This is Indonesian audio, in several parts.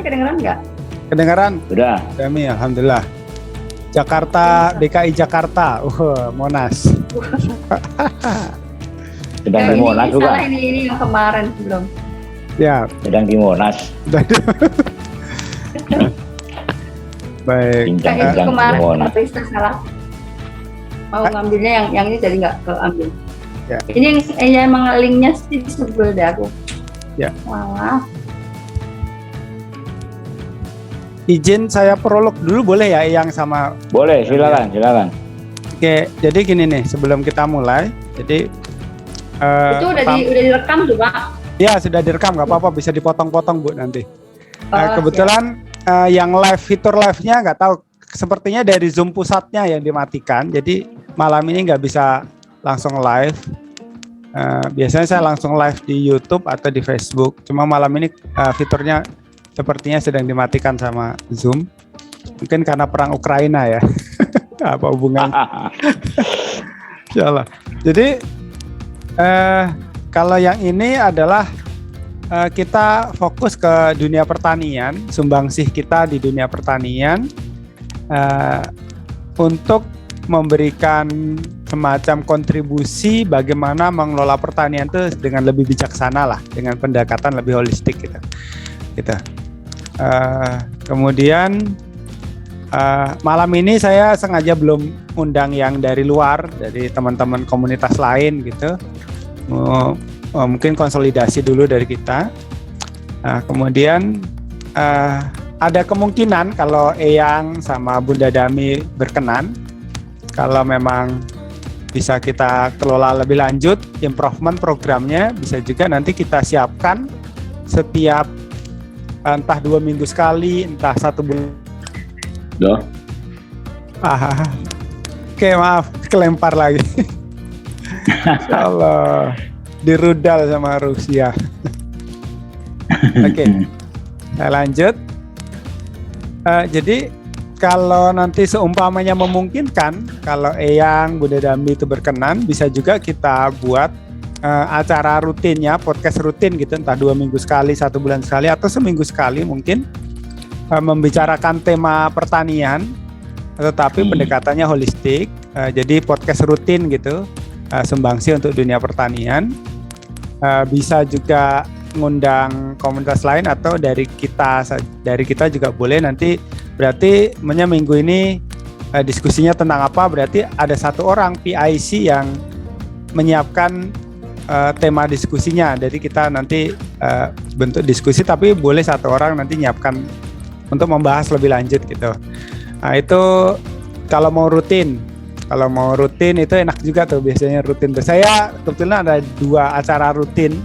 suaranya kedengeran nggak? Kedengaran? Udah. Kami alhamdulillah. Jakarta, DKI Jakarta, Monas. Sedang di Monas ini juga. salah ini yang kemarin belum. Ya. Sedang di Monas. Baik. Yang kemarin di Monas. Krista salah. Mau ngambilnya yang ini jadi nggak keambil. Ya. Ini yang emang linknya sih sebel deh aku. Ya. Wah. Izin saya prolog dulu boleh ya yang sama. Boleh, silakan. Oke, jadi gini nih sebelum kita mulai. Jadi itu udah direkam tuh Pak. Ya sudah direkam, nggak apa-apa, bisa dipotong-potong Bu nanti. Kebetulan yang fitur live-nya nggak tahu, sepertinya dari Zoom pusatnya yang dimatikan. Jadi malam ini nggak bisa langsung live. Biasanya saya langsung live di YouTube atau di Facebook. Cuma malam ini fiturnya sepertinya sedang dimatikan sama Zoom. Mungkin karena perang Ukraina ya. Apa hubungan? Insyaallah. Jadi kalau yang ini adalah kita fokus ke dunia pertanian, sumbangsih kita di dunia pertanian untuk memberikan semacam kontribusi bagaimana mengelola pertanian itu dengan lebih bijaksana lah, dengan pendekatan lebih holistik gitu. Kemudian malam ini saya sengaja belum undang yang dari luar, dari teman-teman komunitas lain gitu. Mungkin konsolidasi dulu dari kita. Kemudian ada kemungkinan kalau Eyang sama Bunda Dami berkenan, kalau memang bisa kita kelola lebih lanjut, improvement programnya bisa juga nanti kita siapkan setiap entah 2 minggu sekali, entah 1 bulan. Oke, maaf, kelempar lagi. Insyaallah dirudal sama Rusia. Oke, saya lanjut. Jadi kalau nanti seumpamanya memungkinkan, kalau Eyang, Bunda Dami itu berkenan, bisa juga kita buat acara rutinnya, podcast rutin gitu, entah 2 minggu sekali, 1 bulan sekali, atau seminggu sekali mungkin, membicarakan tema pertanian, tetapi pendekatannya holistik. Jadi podcast rutin gitu, sumbangsi untuk dunia pertanian. Bisa juga ngundang komunitas lain atau dari kita juga boleh. Nanti berarti minggu ini diskusinya tentang apa, berarti ada 1 orang PIC yang menyiapkan tema diskusinya. Jadi kita nanti bentuk diskusi, tapi boleh 1 orang nanti nyiapkan untuk membahas lebih lanjut gitu. Nah itu kalau mau rutin itu enak juga tuh biasanya rutin. Saya kebetulan ada 2 acara rutin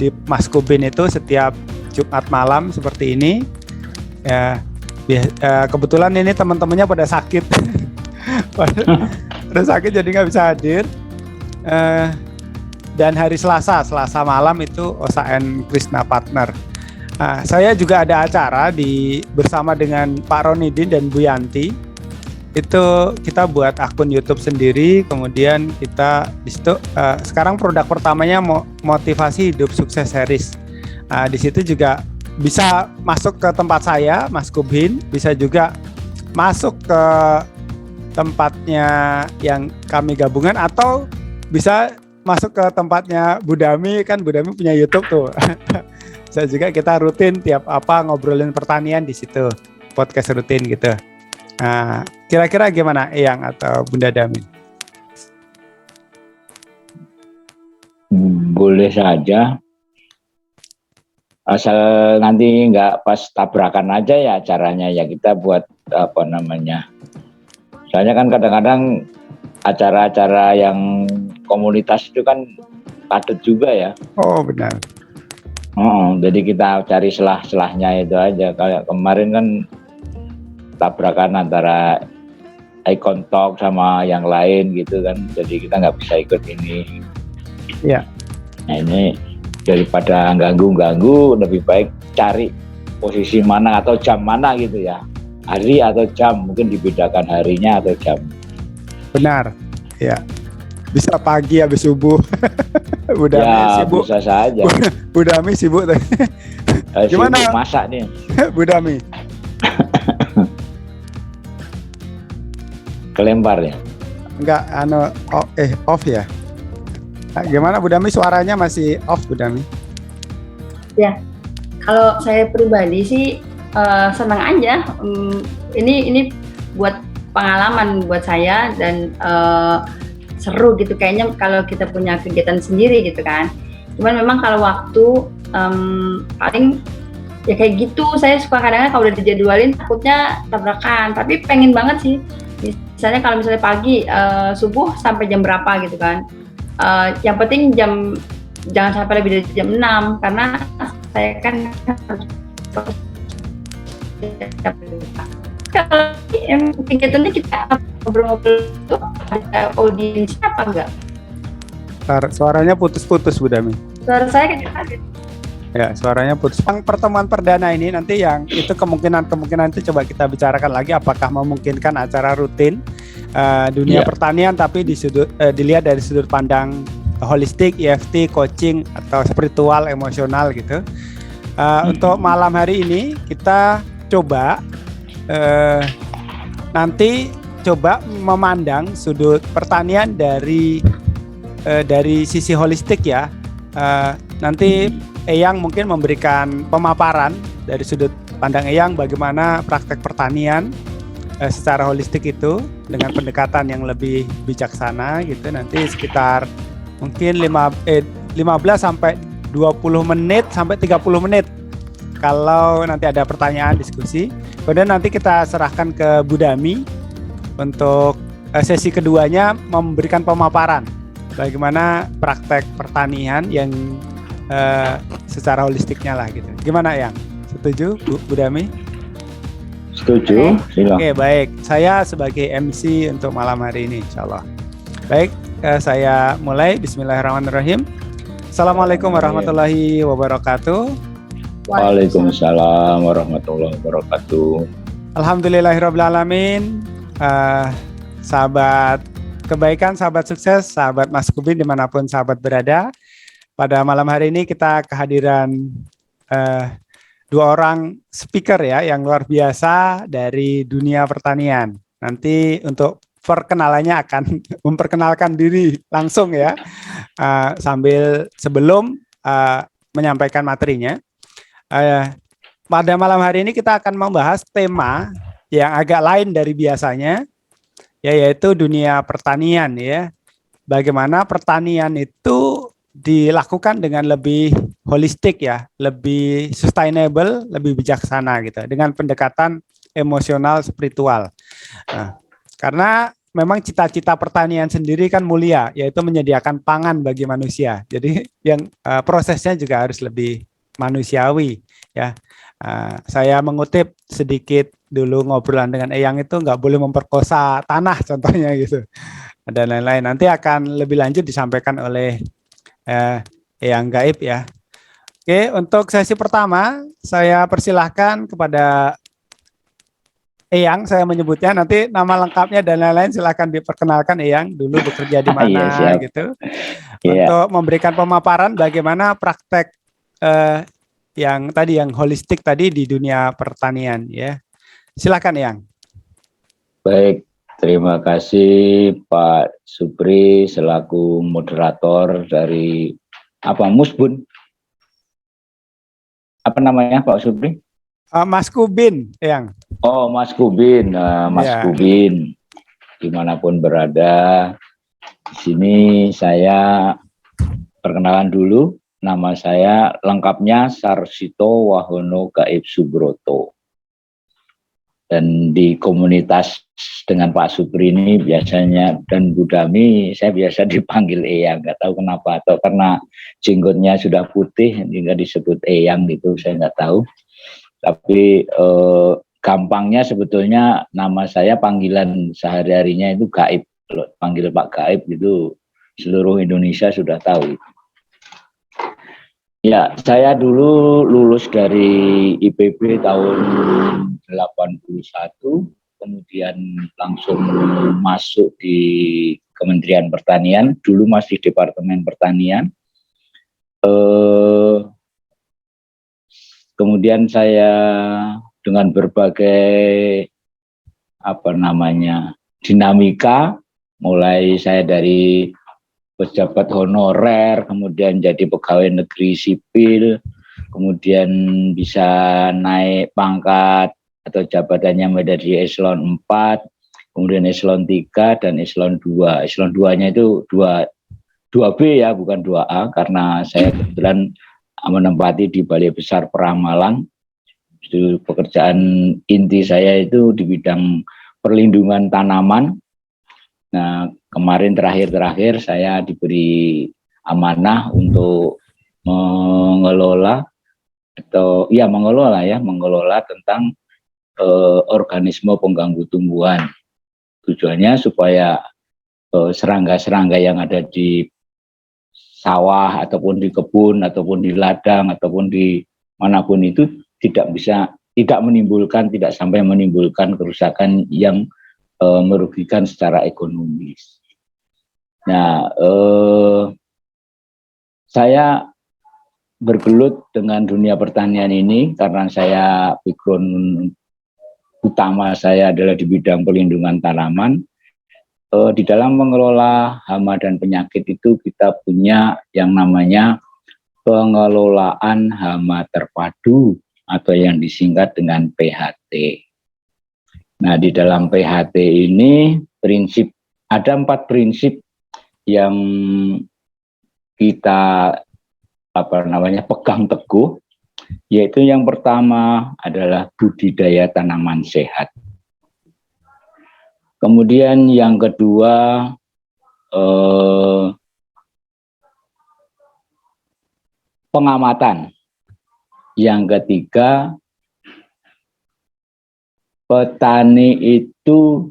di Mas Kubin itu setiap Jumat malam seperti ini. Ya, kebetulan ini teman-temannya pada sakit, pada sakit jadi nggak bisa hadir. Dan hari Selasa malam itu OSAN Krishna Partner. Saya juga ada acara bersama dengan Pak Ronidin dan Bu Yanti. Itu kita buat akun YouTube sendiri, kemudian kita di situ sekarang produk pertamanya motivasi hidup sukses series. Di situ juga bisa masuk ke tempat saya, Mas Kubin, bisa juga masuk ke tempatnya yang kami gabungan, atau bisa masuk ke tempatnya Bu Dami, kan Bu Dami punya YouTube tuh. Bisa juga kita rutin tiap ngobrolin pertanian di situ, podcast rutin gitu. Nah, kira-kira gimana Eyang atau Bunda Dami? Boleh saja, asal nanti nggak pas tabrakan aja ya acaranya ya, kita buat soalnya kan kadang-kadang acara-acara yang komunitas itu kan padat juga ya. Oh benar. Jadi kita cari selah-selahnya itu aja. Kayak kemarin kan tabrakan antara Icon Talk sama yang lain gitu kan, jadi kita nggak bisa ikut ini. Ya. Nah ini daripada ganggu-ganggu, lebih baik cari posisi mana atau jam mana gitu ya, hari atau jam, mungkin dibedakan harinya atau jam. Benar, ya. Bisa pagi habis subuh. Bu Dami ya, sibuk. bisa saja. Bu Dami sibuk. Gimana? Sibuk masak nih. Bu Dami? Kelempar ya. Enggak, off ya. Nah, gimana Bu Dami, suaranya masih off Bu Dami? Ya, kalau saya pribadi sih senang aja. Ini buat pengalaman buat saya dan seru gitu kayaknya kalau kita punya kegiatan sendiri gitu kan. Cuman memang kalau waktu paling ya kayak gitu, saya suka kadang-kadang kalau udah dijadwalin takutnya tabrakan, tapi pengen banget sih. Misalnya kalau misalnya pagi subuh sampai jam berapa gitu kan. Yang penting jangan sampai lebih dari jam 6 karena saya kan harus kalau yang kegiatannya kita ngobrol-ngobrol itu ada audiensnya apa enggak? Suaranya putus-putus Bu Dami. Suara saya kayak Ya, suaranya putus. Yang pertemuan perdana ini nanti yang itu kemungkinan itu coba kita bicarakan lagi apakah memungkinkan acara rutin dunia pertanian tapi dilihat dari sudut pandang holistik, EFT, coaching atau spiritual, emosional gitu. Untuk malam hari ini kita coba nanti coba memandang sudut pertanian dari sisi holistik ya. Nanti Eyang mungkin memberikan pemaparan dari sudut pandang Eyang bagaimana praktek pertanian secara holistik itu dengan pendekatan yang lebih bijaksana gitu. Nanti sekitar mungkin 15 sampai 20 menit sampai 30 menit kalau nanti ada pertanyaan diskusi. Kemudian nanti kita serahkan ke Bu Dami untuk sesi keduanya memberikan pemaparan bagaimana praktek pertanian yang secara holistiknya lah gitu. Gimana Yang? Setuju Bu Dami? Setuju. Oke, baik. Saya sebagai MC untuk malam hari ini insyaallah. Baik, saya mulai. Bismillahirrahmanirrahim. Assalamualaikum warahmatullahi wabarakatuh. Waalaikumsalam warahmatullahi wabarakatuh. Alhamdulillahirrahmanirrahim. Sahabat kebaikan, sahabat sukses, sahabat Mas Kubin dimanapun sahabat berada. Pada malam hari ini kita kehadiran dua orang speaker ya yang luar biasa dari dunia pertanian. Nanti untuk perkenalannya akan memperkenalkan diri langsung ya sebelum menyampaikan materinya. Pada malam hari ini kita akan membahas tema yang agak lain dari biasanya, yaitu dunia pertanian ya. Bagaimana pertanian itu dilakukan dengan lebih holistik ya, lebih sustainable, lebih bijaksana gitu, dengan pendekatan emosional spiritual. Nah, karena memang cita-cita pertanian sendiri kan mulia, yaitu menyediakan pangan bagi manusia. Jadi yang prosesnya juga harus lebih manusiawi ya. Saya mengutip sedikit dulu ngobrolan dengan Eyang itu nggak boleh memperkosa tanah contohnya gitu dan lain-lain. Nanti akan lebih lanjut disampaikan oleh Eyang Gaib ya. Oke, untuk sesi pertama saya persilahkan kepada Eyang, saya menyebutnya nanti nama lengkapnya dan lain-lain silakan diperkenalkan Eyang dulu bekerja di mana gitu. Untuk memberikan pemaparan bagaimana praktek yang tadi yang holistik tadi di dunia pertanian ya. Silakan Eyang. Baik, terima kasih Pak Supri selaku moderator dari Musbun. Apa namanya Pak Supri? Mas Kubin, Eyang. Oh, Mas Kubin, Kubin, dimanapun berada. Di sini saya perkenalan dulu. Nama saya lengkapnya Sarsito Wahono Gaib Subroto. Dan di komunitas dengan Pak Supri ini biasanya dan Bu Dami saya biasa dipanggil Eyang, nggak tahu kenapa, atau karena jenggotnya sudah putih hingga disebut Eyang gitu, saya nggak tahu. Tapi gampangnya sebetulnya nama saya panggilan sehari-harinya itu Gaib. Kalau panggil Pak Gaib itu seluruh Indonesia sudah tahu. Ya, saya dulu lulus dari IPB tahun 81, kemudian langsung masuk di Kementerian Pertanian, dulu masih Departemen Pertanian. kemudian saya dengan berbagai dinamika, mulai saya dari pejabat honorer, kemudian jadi pegawai negeri sipil, kemudian bisa naik pangkat atau jabatannya menjadi eselon 4, kemudian eselon 3 dan eselon 2. Eselon 2-nya itu 2B ya, bukan 2A, karena saya kebetulan menempati di Balai Besar Peramalan. Itu pekerjaan inti saya itu di bidang perlindungan tanaman. Nah, kemarin terakhir saya diberi amanah untuk mengelola tentang organisme pengganggu tumbuhan. Tujuannya supaya serangga-serangga yang ada di sawah ataupun di kebun ataupun di ladang ataupun di manapun itu tidak sampai menimbulkan kerusakan yang merugikan secara ekonomis. Nah, saya bergelut dengan dunia pertanian ini karena saya background utama saya adalah di bidang perlindungan tanaman. Di dalam mengelola hama dan penyakit itu kita punya yang namanya pengelolaan hama terpadu atau yang disingkat dengan PHT. Nah, di dalam PHT ini ada 4 prinsip yang kita pegang teguh, yaitu yang pertama adalah budidaya tanaman sehat. Kemudian yang kedua pengamatan. Yang ketiga, petani itu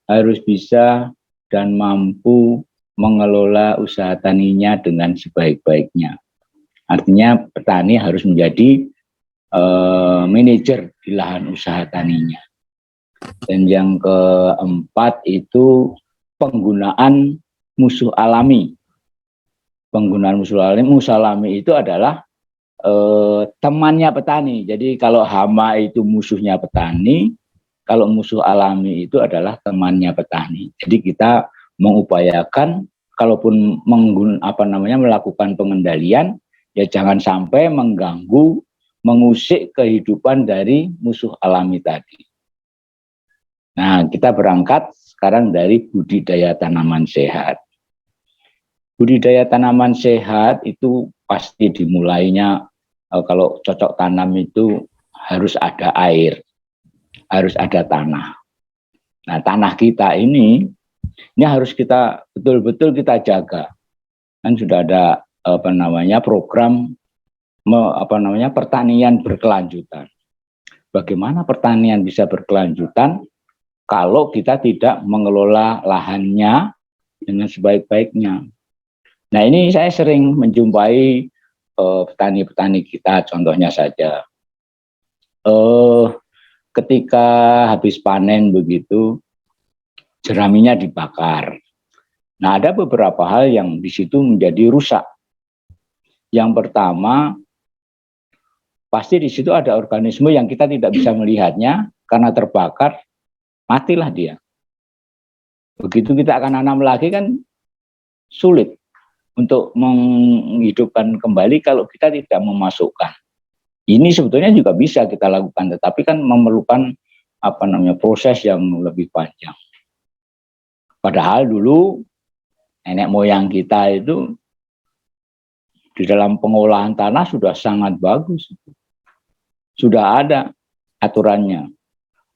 harus bisa dan mampu mengelola usaha taninya dengan sebaik-baiknya. Artinya petani harus menjadi manajer di lahan usaha taninya. Dan yang keempat itu penggunaan musuh alami. Penggunaan musuh alami itu adalah temannya petani. Jadi kalau hama itu musuhnya petani, kalau musuh alami itu adalah temannya petani. Jadi kita mengupayakan kalaupun melakukan pengendalian, ya jangan sampai mengganggu, mengusik kehidupan dari musuh alami tadi. Nah, kita berangkat sekarang dari budidaya tanaman sehat. Budidaya tanaman sehat itu pasti dimulainya kalau cocok tanam itu harus ada air, harus ada tanah. Nah, tanah kita ini harus kita betul-betul kita jaga. Kan sudah ada program pertanian berkelanjutan. Bagaimana pertanian bisa berkelanjutan kalau kita tidak mengelola lahannya dengan sebaik-baiknya? Nah, ini saya sering menjumpai petani-petani kita, contohnya saja. Ketika habis panen begitu, jeraminya dibakar. Nah, ada beberapa hal yang di situ menjadi rusak. Yang pertama, pasti di situ ada organisme yang kita tidak bisa melihatnya karena terbakar, matilah dia. Begitu kita akan nanam lagi kan sulit untuk menghidupkan kembali kalau kita tidak memasukkan. Ini sebetulnya juga bisa kita lakukan, tetapi kan memerlukan proses yang lebih panjang. Padahal dulu nenek moyang kita itu di dalam pengolahan tanah sudah sangat bagus. Sudah ada aturannya.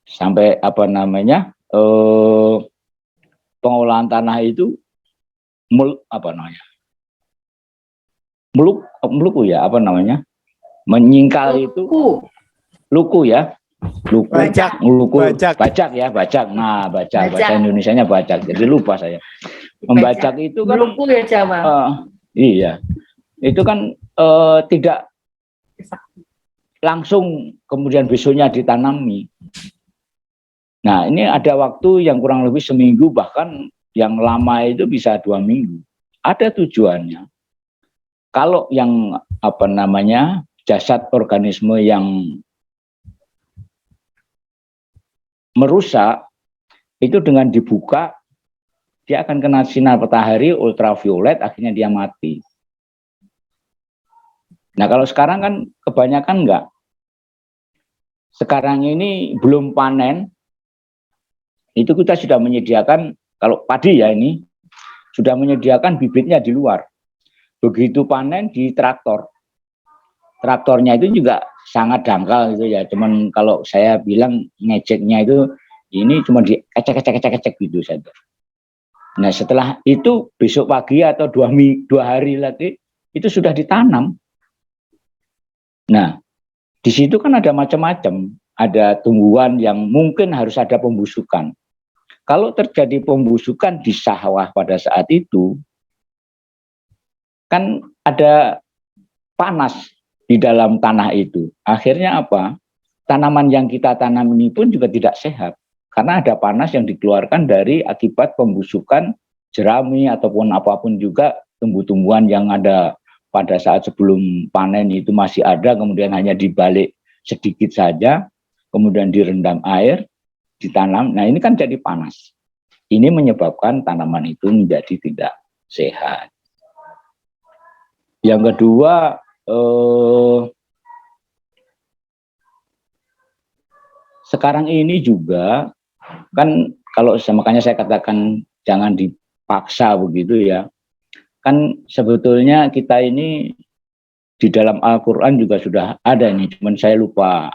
Sampai pengolahan tanah itu menyingkal itu luku ya. Bajak. Bajak. Nah, bahasa Indonesianya bajak. Jadi lupa saya. Membajak itu kan luku ya, Jawa. Iya. Itu kan tidak langsung kemudian besoknya ditanami. Nah, ini ada waktu yang kurang lebih seminggu, bahkan yang lama itu bisa 2 minggu. Ada tujuannya. Kalau yang jasad organisme yang merusak, itu dengan dibuka, dia akan kena sinar matahari ultraviolet, akhirnya dia mati. Nah kalau sekarang kan kebanyakan enggak. Sekarang ini belum panen, itu kita sudah menyediakan, kalau padi ya ini, sudah menyediakan bibitnya di luar. Begitu panen di traktor. Traktornya itu juga sangat dangkal gitu ya. Cuman kalau saya bilang ngeceknya itu, ini cuma di ecek gitu saja. Nah setelah itu besok pagi atau 2 hari lagi, itu sudah ditanam. Nah di situ kan ada macam-macam, ada tumbuhan yang mungkin harus ada pembusukan. Kalau terjadi pembusukan di sawah pada saat itu, kan ada panas di dalam tanah itu. Akhirnya apa? Tanaman yang kita tanam ini pun juga tidak sehat. Karena ada panas yang dikeluarkan dari akibat pembusukan jerami ataupun apapun juga tumbuh-tumbuhan yang ada pada saat sebelum panen itu masih ada, kemudian hanya dibalik sedikit saja, kemudian direndam air, ditanam. Nah ini kan jadi panas. Ini menyebabkan tanaman itu menjadi tidak sehat. Yang kedua, sekarang ini juga kan kalau makanya saya katakan jangan dipaksa begitu ya. Kan sebetulnya kita ini di dalam Al-Quran juga sudah ada nih, cuman saya lupa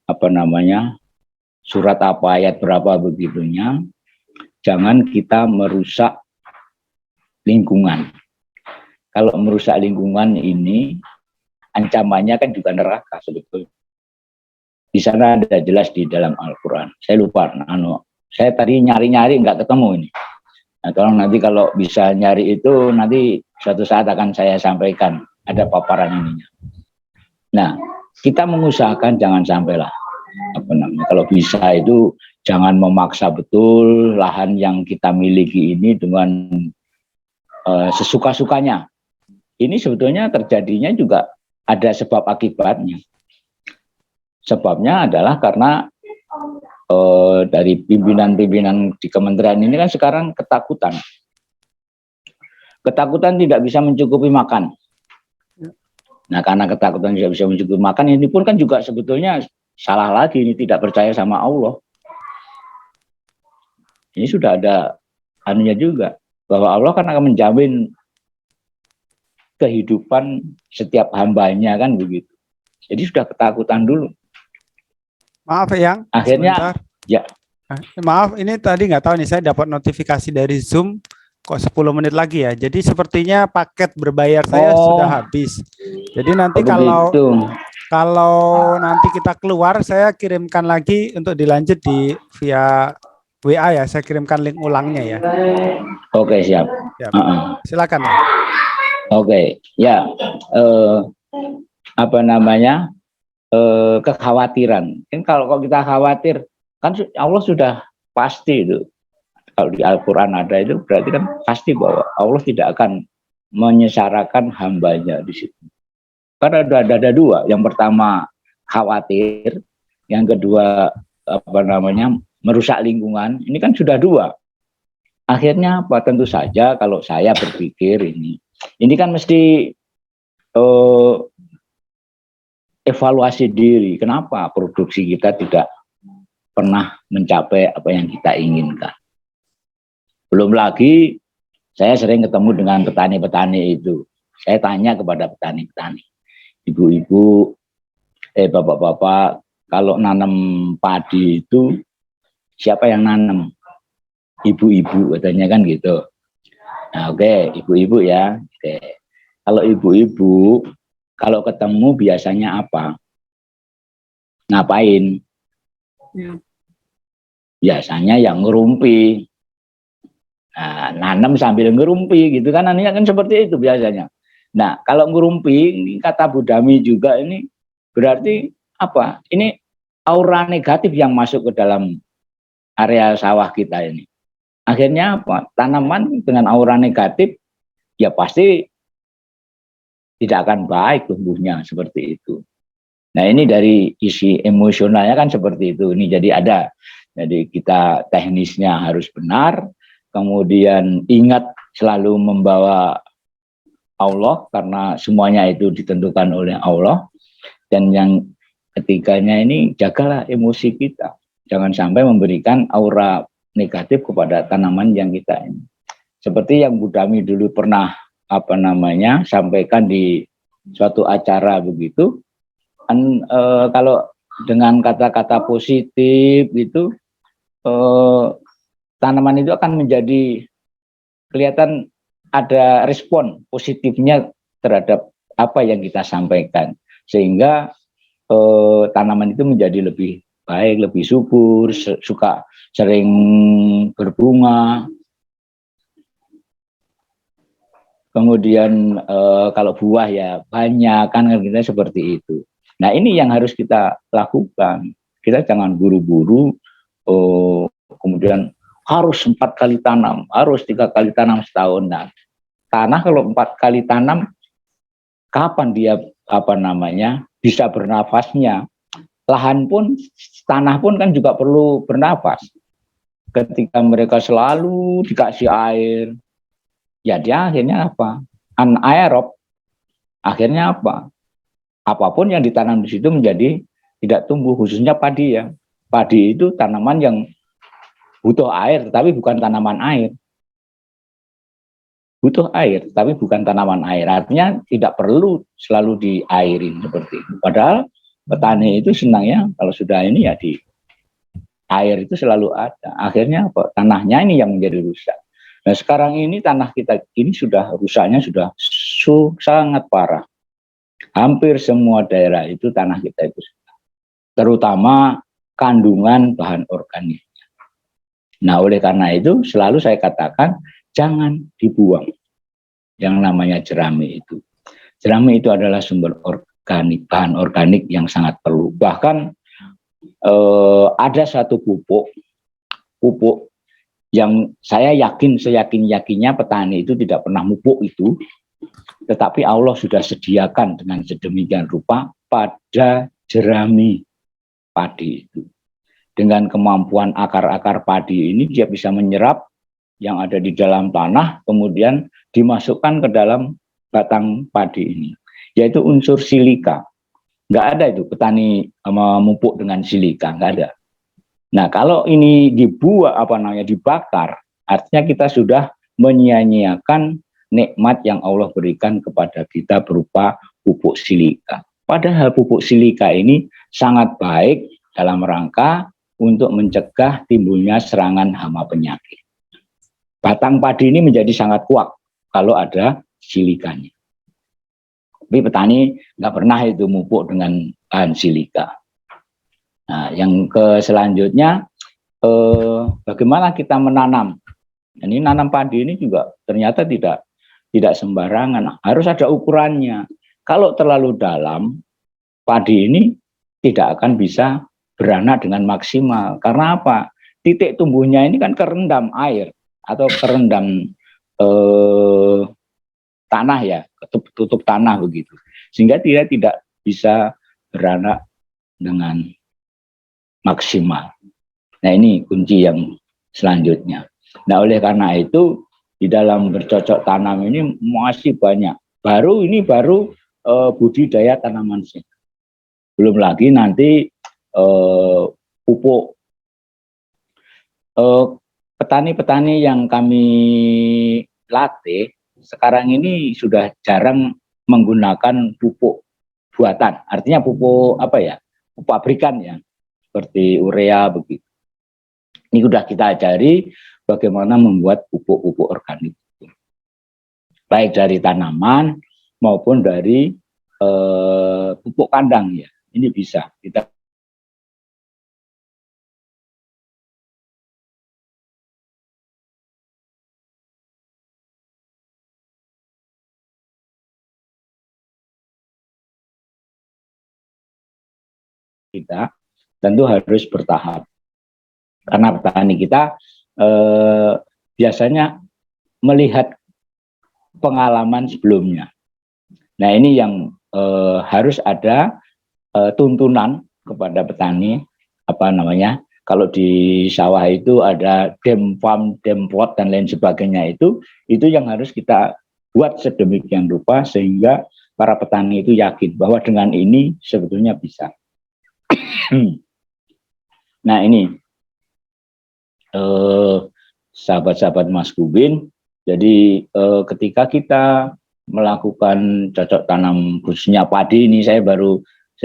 apa namanya, surat apa ayat berapa begitunya. Jangan kita merusak lingkungan. Kalau merusak lingkungan ini ancamannya kan juga neraka sebetulnya. Di sana ada jelas di dalam Al-Quran. Saya lupa, saya tadi nyari-nyari nggak ketemu ini. Nah, tolong nanti kalau bisa nyari itu nanti suatu saat akan saya sampaikan ada paparan ininya. Nah, kita mengusahakan jangan sampailah apa namanya, kalau bisa itu jangan memaksa betul lahan yang kita miliki ini dengan sesuka-sukanya. Ini sebetulnya terjadinya juga ada sebab akibatnya. Sebabnya adalah karena dari pimpinan-pimpinan di kementerian ini kan sekarang ketakutan. Ketakutan tidak bisa mencukupi makan. Nah karena ketakutan tidak bisa mencukupi makan, ini pun kan juga sebetulnya salah lagi, ini tidak percaya sama Allah. Ini sudah ada anunya juga, bahwa Allah kan akan menjamin kehidupan setiap hambanya kan begitu. Jadi sudah ketakutan dulu. Maaf Yang. Akhirnya, sebentar. ya. Maaf, ini tadi nggak tahu nih, saya dapat notifikasi dari Zoom kok 10 menit lagi ya. Jadi sepertinya paket berbayar saya sudah habis. Jadi nanti kalau nanti kita keluar, saya kirimkan lagi untuk dilanjut via WA ya. Saya kirimkan link ulangnya ya. Oke, siap. Silakan ya. Oke, ya. Apa namanya? Kekhawatiran. Kan kalau kita khawatir, kan Allah sudah pasti itu. Kalau di Al-Quran ada itu berarti kan pasti bahwa Allah tidak akan menyesarakan hambanya di situ. Karena ada dua. Yang pertama khawatir, yang kedua apa namanya merusak lingkungan. Ini kan sudah dua. Akhirnya apa? Tentu saja kalau saya berpikir ini kan mesti evaluasi diri. Kenapa produksi kita tidak pernah mencapai apa yang kita inginkan? Belum lagi saya sering ketemu dengan petani-petani itu. Saya tanya kepada petani-petani, ibu-ibu, bapak-bapak, kalau nanam padi itu siapa yang nanam? Ibu-ibu katanya kan gitu. Nah, oke, ibu-ibu ya. Oke. Kalau ibu-ibu, kalau ketemu biasanya apa? Ngapain? Biasanya yang ngerumpi. Nah, nanam sambil ngerumpi gitu kan, anehnya kan seperti itu biasanya. Nah, kalau ngerumpi, ini kata Bu Dami juga ini berarti apa? Ini aura negatif yang masuk ke dalam area sawah kita ini. Akhirnya apa? Tanaman dengan aura negatif ya pasti tidak akan baik tumbuhnya seperti itu. Nah ini dari isi emosionalnya kan seperti itu. Ini jadi kita teknisnya harus benar, kemudian ingat selalu membawa Allah karena semuanya itu ditentukan oleh Allah. Dan yang ketiganya ini jagalah emosi kita, jangan sampai memberikan aura negatif kepada tanaman yang kita ini. Seperti yang Bu Dami dulu pernah sampaikan di suatu acara begitu. Kalau dengan kata-kata positif gitu, tanaman itu akan menjadi kelihatan ada respon positifnya terhadap apa yang kita sampaikan, sehingga tanaman itu menjadi lebih baik, lebih subur, suka sering berbunga. Kemudian kalau buah ya banyak kan kita seperti itu. Nah ini yang harus kita lakukan. Kita jangan buru-buru, kemudian harus 4 kali tanam, harus 3 kali tanam setahun. Nah, tanah kalau 4 kali tanam, kapan dia bisa bernafasnya? Lahan pun, tanah pun kan juga perlu bernafas. Ketika mereka selalu dikasih air, ya dia akhirnya apa? Anaerob. Akhirnya apa? Apapun yang ditanam di situ menjadi tidak tumbuh, khususnya padi ya. Padi itu tanaman yang butuh air, tapi bukan tanaman air. Butuh air, tapi bukan tanaman air. Artinya tidak perlu selalu diairin seperti itu. Padahal petani itu senangnya kalau sudah ini ya di air itu selalu ada. Akhirnya apa? Tanahnya ini yang menjadi rusak. Nah sekarang ini tanah kita ini sudah rusaknya sudah sangat parah. Hampir semua daerah itu tanah kita itu, terutama kandungan bahan organik. Nah oleh karena itu selalu saya katakan jangan dibuang yang namanya jerami itu. Jerami itu adalah sumber organik, bahan organik yang sangat perlu. Bahkan ada satu pupuk yang saya seyakin-yakinnya petani itu tidak pernah mupuk itu, tetapi Allah sudah sediakan dengan sedemikian rupa pada jerami padi itu. Dengan kemampuan akar-akar padi ini dia bisa menyerap yang ada di dalam tanah, kemudian dimasukkan ke dalam batang padi ini, yaitu unsur silika. Nggak ada itu petani memupuk dengan silika, nggak ada. Nah kalau ini dibakar, artinya kita sudah menyia-nyiakan nikmat yang Allah berikan kepada kita berupa pupuk silika. Padahal pupuk silika ini sangat baik dalam rangka untuk mencegah timbulnya serangan hama penyakit. Batang padi ini menjadi sangat kuat kalau ada silikanya. Tapi petani nggak pernah itu mupuk dengan bahan silika. Nah, yang selanjutnya bagaimana kita menanam? Ini nanam padi ini juga ternyata tidak sembarangan, harus ada ukurannya. Kalau terlalu dalam, padi ini tidak akan bisa beranak dengan maksimal. Karena apa? Titik tumbuhnya ini kan kerendam air atau kerendam tanah ya, tutup tanah begitu. Sehingga dia tidak bisa beranak dengan maksimal. Nah ini kunci yang selanjutnya. Nah oleh karena itu di dalam bercocok tanam ini masih banyak. Baru budidaya tanaman sehat. Belum lagi nanti pupuk. Petani-petani yang kami latih sekarang ini sudah jarang menggunakan pupuk buatan. Artinya pupuk pupuk pabrikan ya, seperti urea begitu. Ini sudah kita ajari bagaimana membuat pupuk-pupuk organik, baik dari tanaman maupun dari pupuk kandang ya. Ini bisa kita tentu harus bertahap karena petani kita biasanya melihat pengalaman sebelumnya. Nah ini yang harus ada tuntunan kepada petani, apa namanya, kalau di sawah itu ada dam farm, dam plot dan lain sebagainya, itu yang harus kita buat sedemikian rupa sehingga para petani itu yakin bahwa dengan ini sebetulnya bisa. Nah ini sahabat-sahabat Mas Kubin, jadi ketika kita melakukan cocok tanam khususnya padi ini, saya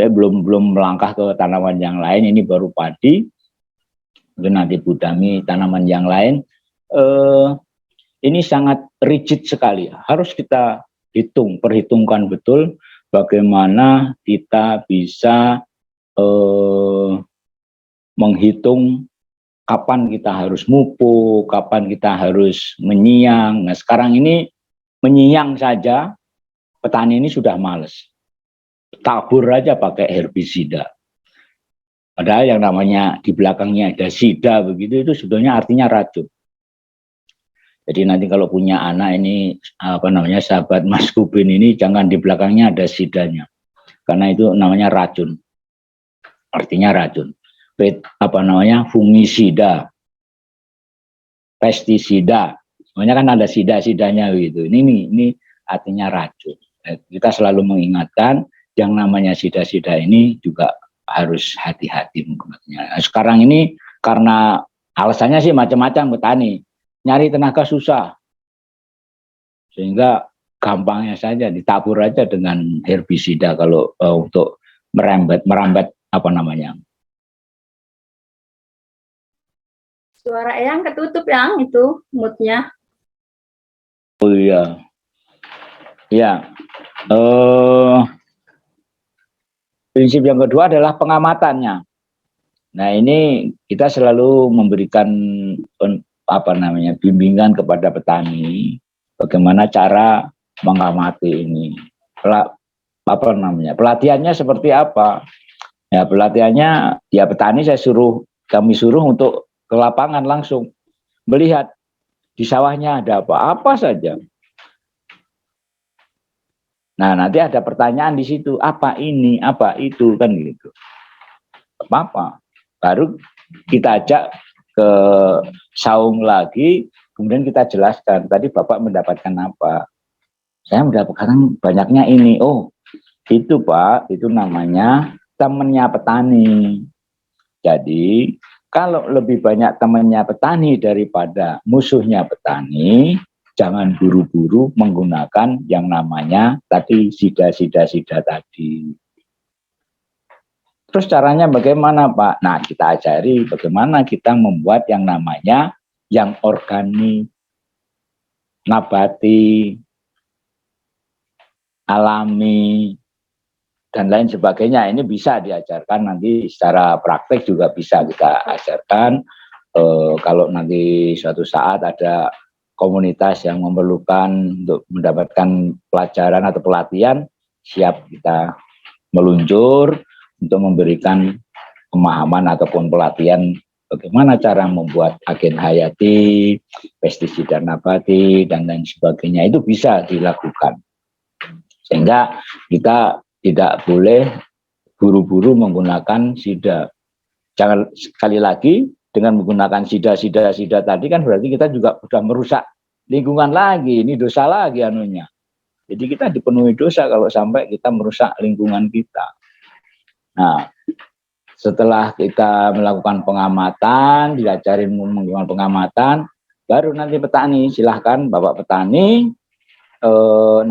belum melangkah ke tanaman yang lain, ini baru padi. Mungkin nanti Bu Dami tanaman yang lain. Ini sangat rigid sekali. Harus kita perhitungkan betul bagaimana kita bisa menghitung kapan kita harus mupuk, kapan kita harus menyiang. Nah sekarang ini menyiang saja petani ini sudah males. Tabur aja pakai herbisida. Padahal yang namanya di belakangnya ada sida begitu, itu sebetulnya artinya racun. Jadi nanti kalau punya anak ini, apa namanya, sahabat Mas Kubin ini, jangan di belakangnya ada sidanya. Karena itu namanya racun. Artinya racun. Apa namanya, fungisida, pestisida. Semuanya kan ada sida-sidanya gitu. Ini artinya racun. Kita selalu mengingatkan yang namanya sida-sida ini juga harus hati-hati menggunakannya. Nah, sekarang ini karena alasannya sih macam-macam petani. Nyari tenaga susah. Sehingga gampangnya saja ditabur aja dengan herbisida kalau untuk merambat apa namanya. Suara Eyang ketutup yang itu moodnya. Oh iya. Ya. Prinsip yang kedua adalah pengamatannya. Nah, ini kita selalu memberikan apa namanya, bimbingan kepada petani bagaimana cara mengamati ini. Apa namanya? Pelatihannya seperti apa? Ya, pelatihannya ya petani kami suruh untuk ke lapangan langsung melihat di sawahnya ada apa saja. Nah, nanti ada pertanyaan di situ, apa ini, apa itu, kan gitu. Apa? Baru kita ajak ke saung lagi, kemudian kita jelaskan, tadi Bapak mendapatkan apa? Saya mendapatkan banyaknya ini. Oh, itu Pak, itu namanya temannya petani. Jadi, kalau lebih banyak temannya petani daripada musuhnya petani, jangan buru-buru menggunakan yang namanya tadi sida tadi. Terus caranya bagaimana Pak? Nah, kita ajari bagaimana kita membuat yang namanya yang organik, nabati, alami, dan lain sebagainya. Ini bisa diajarkan nanti secara praktek, juga bisa kita ajarkan. Kalau nanti suatu saat ada komunitas yang memerlukan untuk mendapatkan pelajaran atau pelatihan, siap kita meluncur untuk memberikan pemahaman ataupun pelatihan bagaimana cara membuat agen hayati, pestisida nabati, dan lain sebagainya. Itu bisa dilakukan. Sehingga kita tidak boleh buru-buru menggunakan sida. Jangan, sekali lagi, dengan menggunakan sida tadi kan berarti kita juga sudah merusak lingkungan lagi. Ini dosa lagi anunya. Jadi kita dipenuhi dosa kalau sampai kita merusak lingkungan kita. Nah, setelah kita melakukan pengamatan, diajarin melakukan pengamatan, baru nanti petani, silahkan Bapak petani,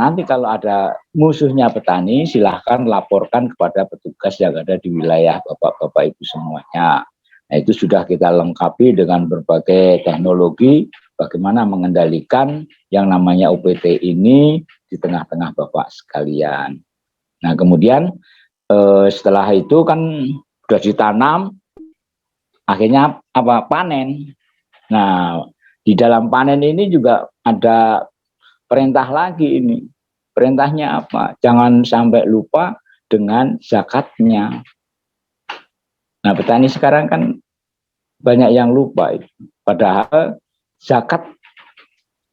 nanti kalau ada musuhnya petani, silahkan laporkan kepada petugas yang ada di wilayah Bapak-Bapak Ibu semuanya. Nah, itu sudah kita lengkapi dengan berbagai teknologi bagaimana mengendalikan yang namanya UPT ini di tengah-tengah Bapak sekalian. Nah, kemudian setelah itu kan sudah ditanam, akhirnya apa? Panen. Nah, di dalam panen ini juga ada perintah lagi ini. Perintahnya apa? Jangan sampai lupa dengan zakatnya. Nah, petani sekarang kan banyak yang lupa itu. Padahal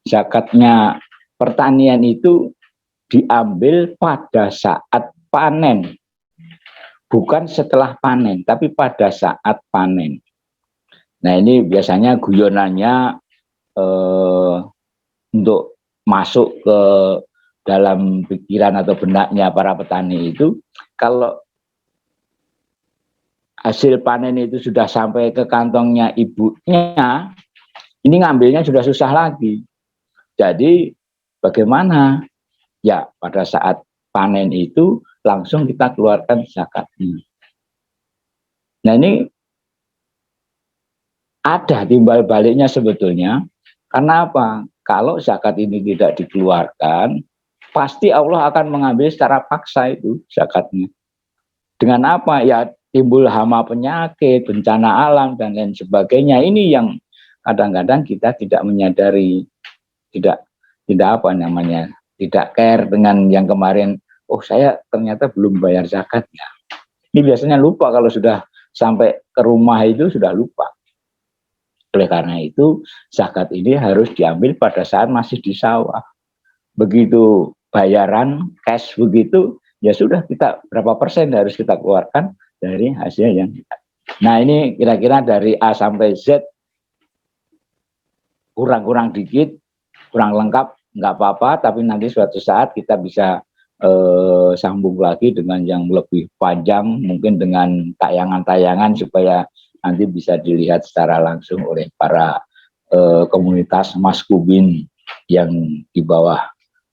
zakatnya pertanian itu diambil pada saat panen. bukan setelah panen, tapi pada saat panen. Nah ini biasanya guyonannya untuk masuk ke dalam pikiran atau benaknya para petani itu, kalau hasil panen itu sudah sampai ke kantongnya ibunya, ini ngambilnya sudah susah lagi. Jadi bagaimana? Ya pada saat panen itu langsung kita keluarkan zakatnya. Nah ini ada timbal baliknya sebetulnya. Karena apa? Kalau zakat ini tidak dikeluarkan, pasti Allah akan mengambil secara paksa itu zakatnya. Dengan apa? Ya timbul hama penyakit, bencana alam dan lain sebagainya. Ini yang kadang-kadang kita tidak menyadari, tidak apa namanya, tidak care dengan yang kemarin. Oh saya ternyata belum bayar zakatnya. Ini biasanya lupa kalau sudah sampai ke rumah itu sudah lupa. Oleh karena itu zakat ini harus diambil pada saat masih di sawah. Begitu bayaran cash begitu, ya sudah kita berapa persen harus kita keluarkan dari hasil yang kita. Nah ini kira-kira dari A sampai Z kurang-kurang dikit, kurang lengkap, nggak apa-apa, tapi nanti suatu saat kita bisa sambung lagi dengan yang lebih panjang, mungkin dengan tayangan-tayangan supaya nanti bisa dilihat secara langsung oleh para komunitas Maskubin yang di bawah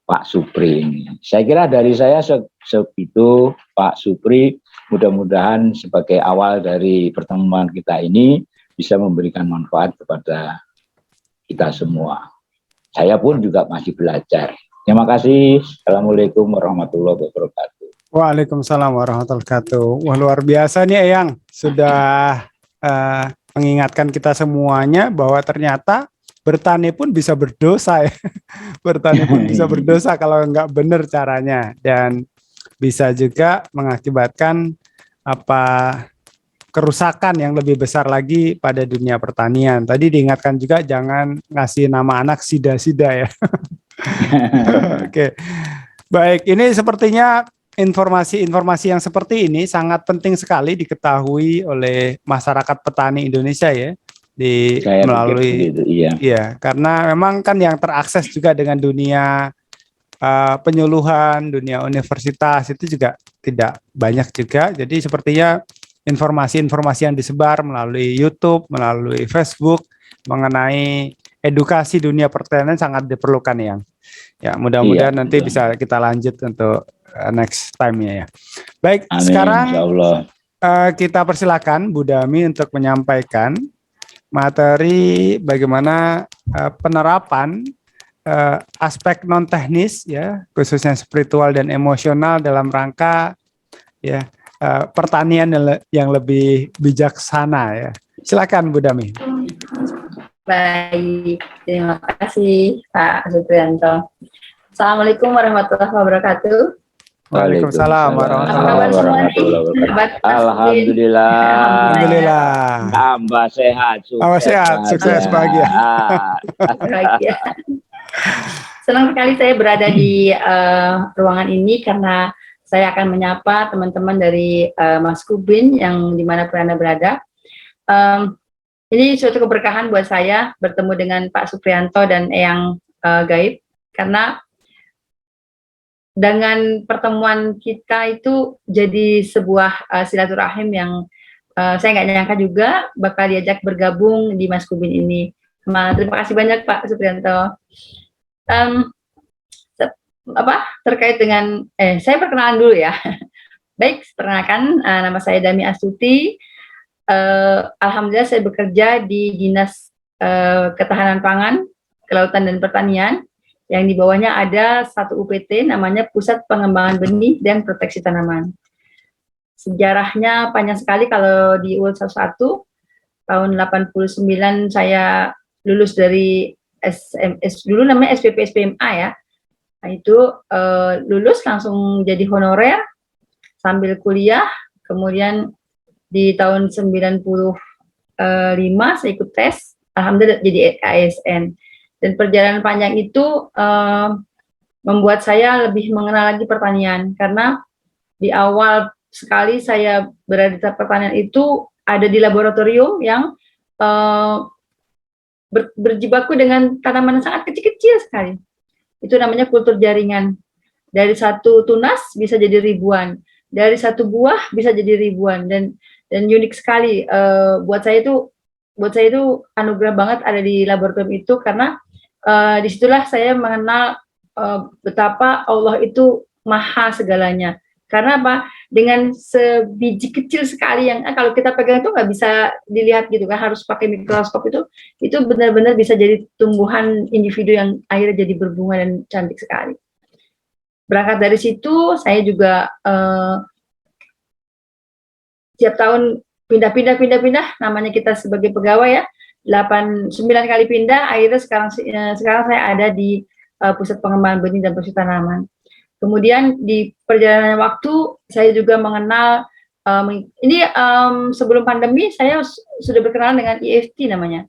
Pak Supri ini. Saya kira dari saya segitu Pak Supri, mudah-mudahan sebagai awal dari pertemuan kita ini bisa memberikan manfaat kepada kita semua. Saya pun juga masih belajar. Terima kasih. Assalamualaikum warahmatullahi wabarakatuh. Waalaikumsalam warahmatullahi wabarakatuh. Wah luar biasa nih Eyang, sudah mengingatkan kita semuanya bahwa ternyata bertani pun bisa berdosa ya. Bertani pun bisa berdosa kalau nggak benar caranya, dan bisa juga mengakibatkan kerusakan yang lebih besar lagi pada dunia pertanian. Tadi diingatkan juga jangan ngasih nama anak sida-sida ya. Oke. Baik, ini sepertinya informasi-informasi yang seperti ini sangat penting sekali diketahui oleh masyarakat petani Indonesia ya, melalui begitu, iya. Iya, karena memang kan yang terakses juga dengan dunia penyuluhan, dunia universitas itu juga tidak banyak juga. Jadi sepertinya informasi-informasi yang disebar melalui YouTube, melalui Facebook mengenai edukasi dunia pertanian sangat diperlukan ya. Mudah-mudahan nanti bisa kita lanjut untuk next time-nya ya. Baik, amin, sekarang kita persilakan Bu Dami untuk menyampaikan materi bagaimana penerapan aspek non teknis ya, khususnya spiritual dan emosional dalam rangka ya pertanian yang lebih bijaksana ya. Silakan Bu Dami. Baik, terima kasih Pak Suprianto. Assalamualaikum warahmatullahi wabarakatuh. Waalaikumsalam warahmatullahi wabarakatuh. Alhamdulillah. Alhamdulillah. Tambah sehat, sukses bahagia. Senang sekali saya berada di ruangan ini karena saya akan menyapa teman-teman dari Maskubin yang dimanapun Anda berada. Ini suatu keberkahan buat saya bertemu dengan Pak Suprianto dan Eyang Gaib, karena dengan pertemuan kita itu jadi sebuah silaturahim yang saya nggak nyangka juga bakal diajak bergabung di Maskubin ini. Terima kasih banyak Pak Suprianto. Terkait dengan saya perkenalan dulu ya. Baik, perkenalkan nama saya Dami Astuti. Alhamdulillah saya bekerja di Dinas Ketahanan Pangan, Kelautan dan Pertanian, yang di bawahnya ada satu UPT namanya Pusat Pengembangan Benih dan Proteksi Tanaman. Sejarahnya panjang sekali kalau diurut satu-satu. Tahun 89 saya lulus dari SMS, dulu namanya SPP SPMA ya. Nah itu lulus langsung jadi honorer sambil kuliah, kemudian di tahun 95 saya ikut tes, alhamdulillah jadi ASN. Dan perjalanan panjang itu membuat saya lebih mengenal lagi pertanian, karena di awal sekali saya berada di pertanian itu ada di laboratorium yang berjibaku dengan tanaman yang sangat kecil-kecil sekali. Itu namanya kultur jaringan. Dari satu tunas bisa jadi ribuan, dari satu buah bisa jadi ribuan, dan unik sekali. Buat saya itu anugerah banget ada di laboratorium itu, karena disitulah saya mengenal betapa Allah itu maha segalanya. Karena apa? Dengan sebiji kecil sekali yang kalau kita pegang itu nggak bisa dilihat gitu kan, harus pakai mikroskop, itu benar-benar bisa jadi tumbuhan individu yang akhirnya jadi berbunga dan cantik sekali. Berangkat dari situ saya juga tiap tahun pindah, namanya kita sebagai pegawai ya, 9 kali pindah, akhirnya sekarang saya ada di Pusat Pengembangan Benih dan Tanaman. Kemudian di perjalanan waktu saya juga mengenal sebelum pandemi saya sudah berkenalan dengan EFT namanya,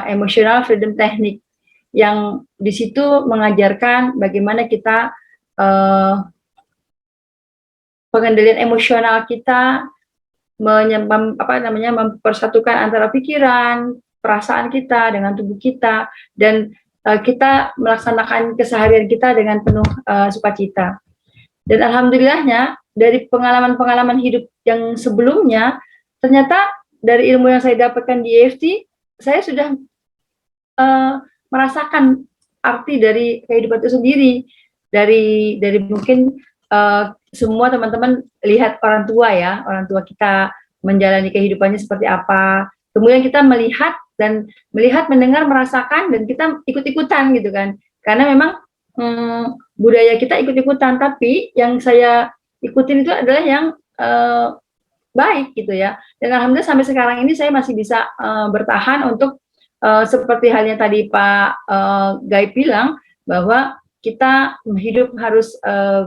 Emotional Freedom Technique, yang di situ mengajarkan bagaimana kita pengendalian emosional kita, mempersatukan antara pikiran, perasaan kita dengan tubuh kita, dan kita melaksanakan keseharian kita dengan penuh sukacita. Dan alhamdulillahnya dari pengalaman-pengalaman hidup yang sebelumnya, ternyata dari ilmu yang saya dapatkan di EFT, saya sudah merasakan arti dari kehidupan itu sendiri. Dari mungkin semua teman-teman lihat orang tua kita menjalani kehidupannya seperti apa. Kemudian kita melihat, mendengar, merasakan, dan kita ikut-ikutan gitu kan. Karena memang budaya kita ikut-ikutan, tapi yang saya ikutin itu adalah yang baik gitu ya. Dan alhamdulillah sampai sekarang ini saya masih bisa bertahan untuk seperti halnya tadi Pak Gaib bilang, bahwa kita hidup harus